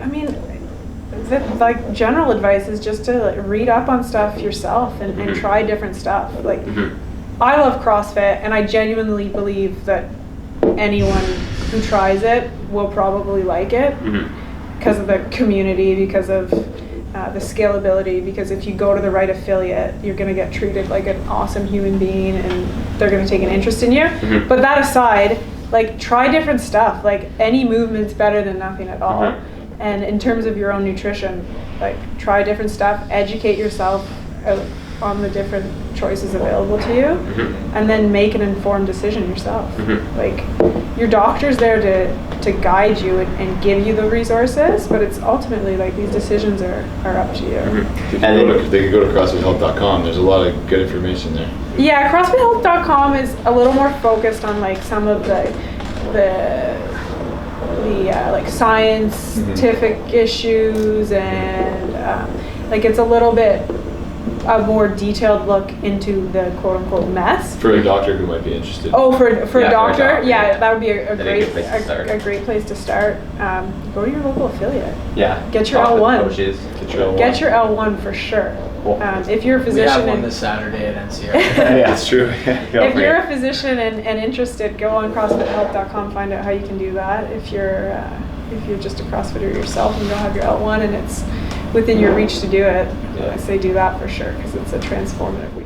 I mean, like general advice is just to like, read up on stuff yourself and try different stuff. Like, I love CrossFit, and I genuinely believe that anyone who tries it will probably like it because of the community, because of the scalability, because if you go to the right affiliate, you're going to get treated like an awesome human being and they're going to take an interest in you. But that aside, like try different stuff. Like any movement's better than nothing at all. Mm-hmm. And in terms of your own nutrition, like try different stuff, educate yourself out on the different choices available to you, and then make an informed decision yourself. Like your doctor's there to guide you and give you the resources, but it's ultimately like these decisions are up to you. They can go to CrossFitHealth.com. There's a lot of good information there. Yeah, CrossFitHealth.com is a little more focused on like some of the like scientific issues, and like it's a little bit a more detailed look into the quote unquote mess. For a doctor who might be interested. Oh, for a Yeah, for a doctor, doctor, yeah, that would be a That'd great be a good place to start. a great place to start. Go to your local affiliate. Yeah. Get your Talk with L1. coaches. Get your L1 for sure. Cool. If you're a We physician, have one and this Saturday at NCR. Yeah, that's true. if you're a physician and interested, go on CrossFitHealth.com, find out how you can do that. If you're just a CrossFitter yourself and you don't have your L1 and it's within your reach to do it, I say do that for sure, because it's a transformative week.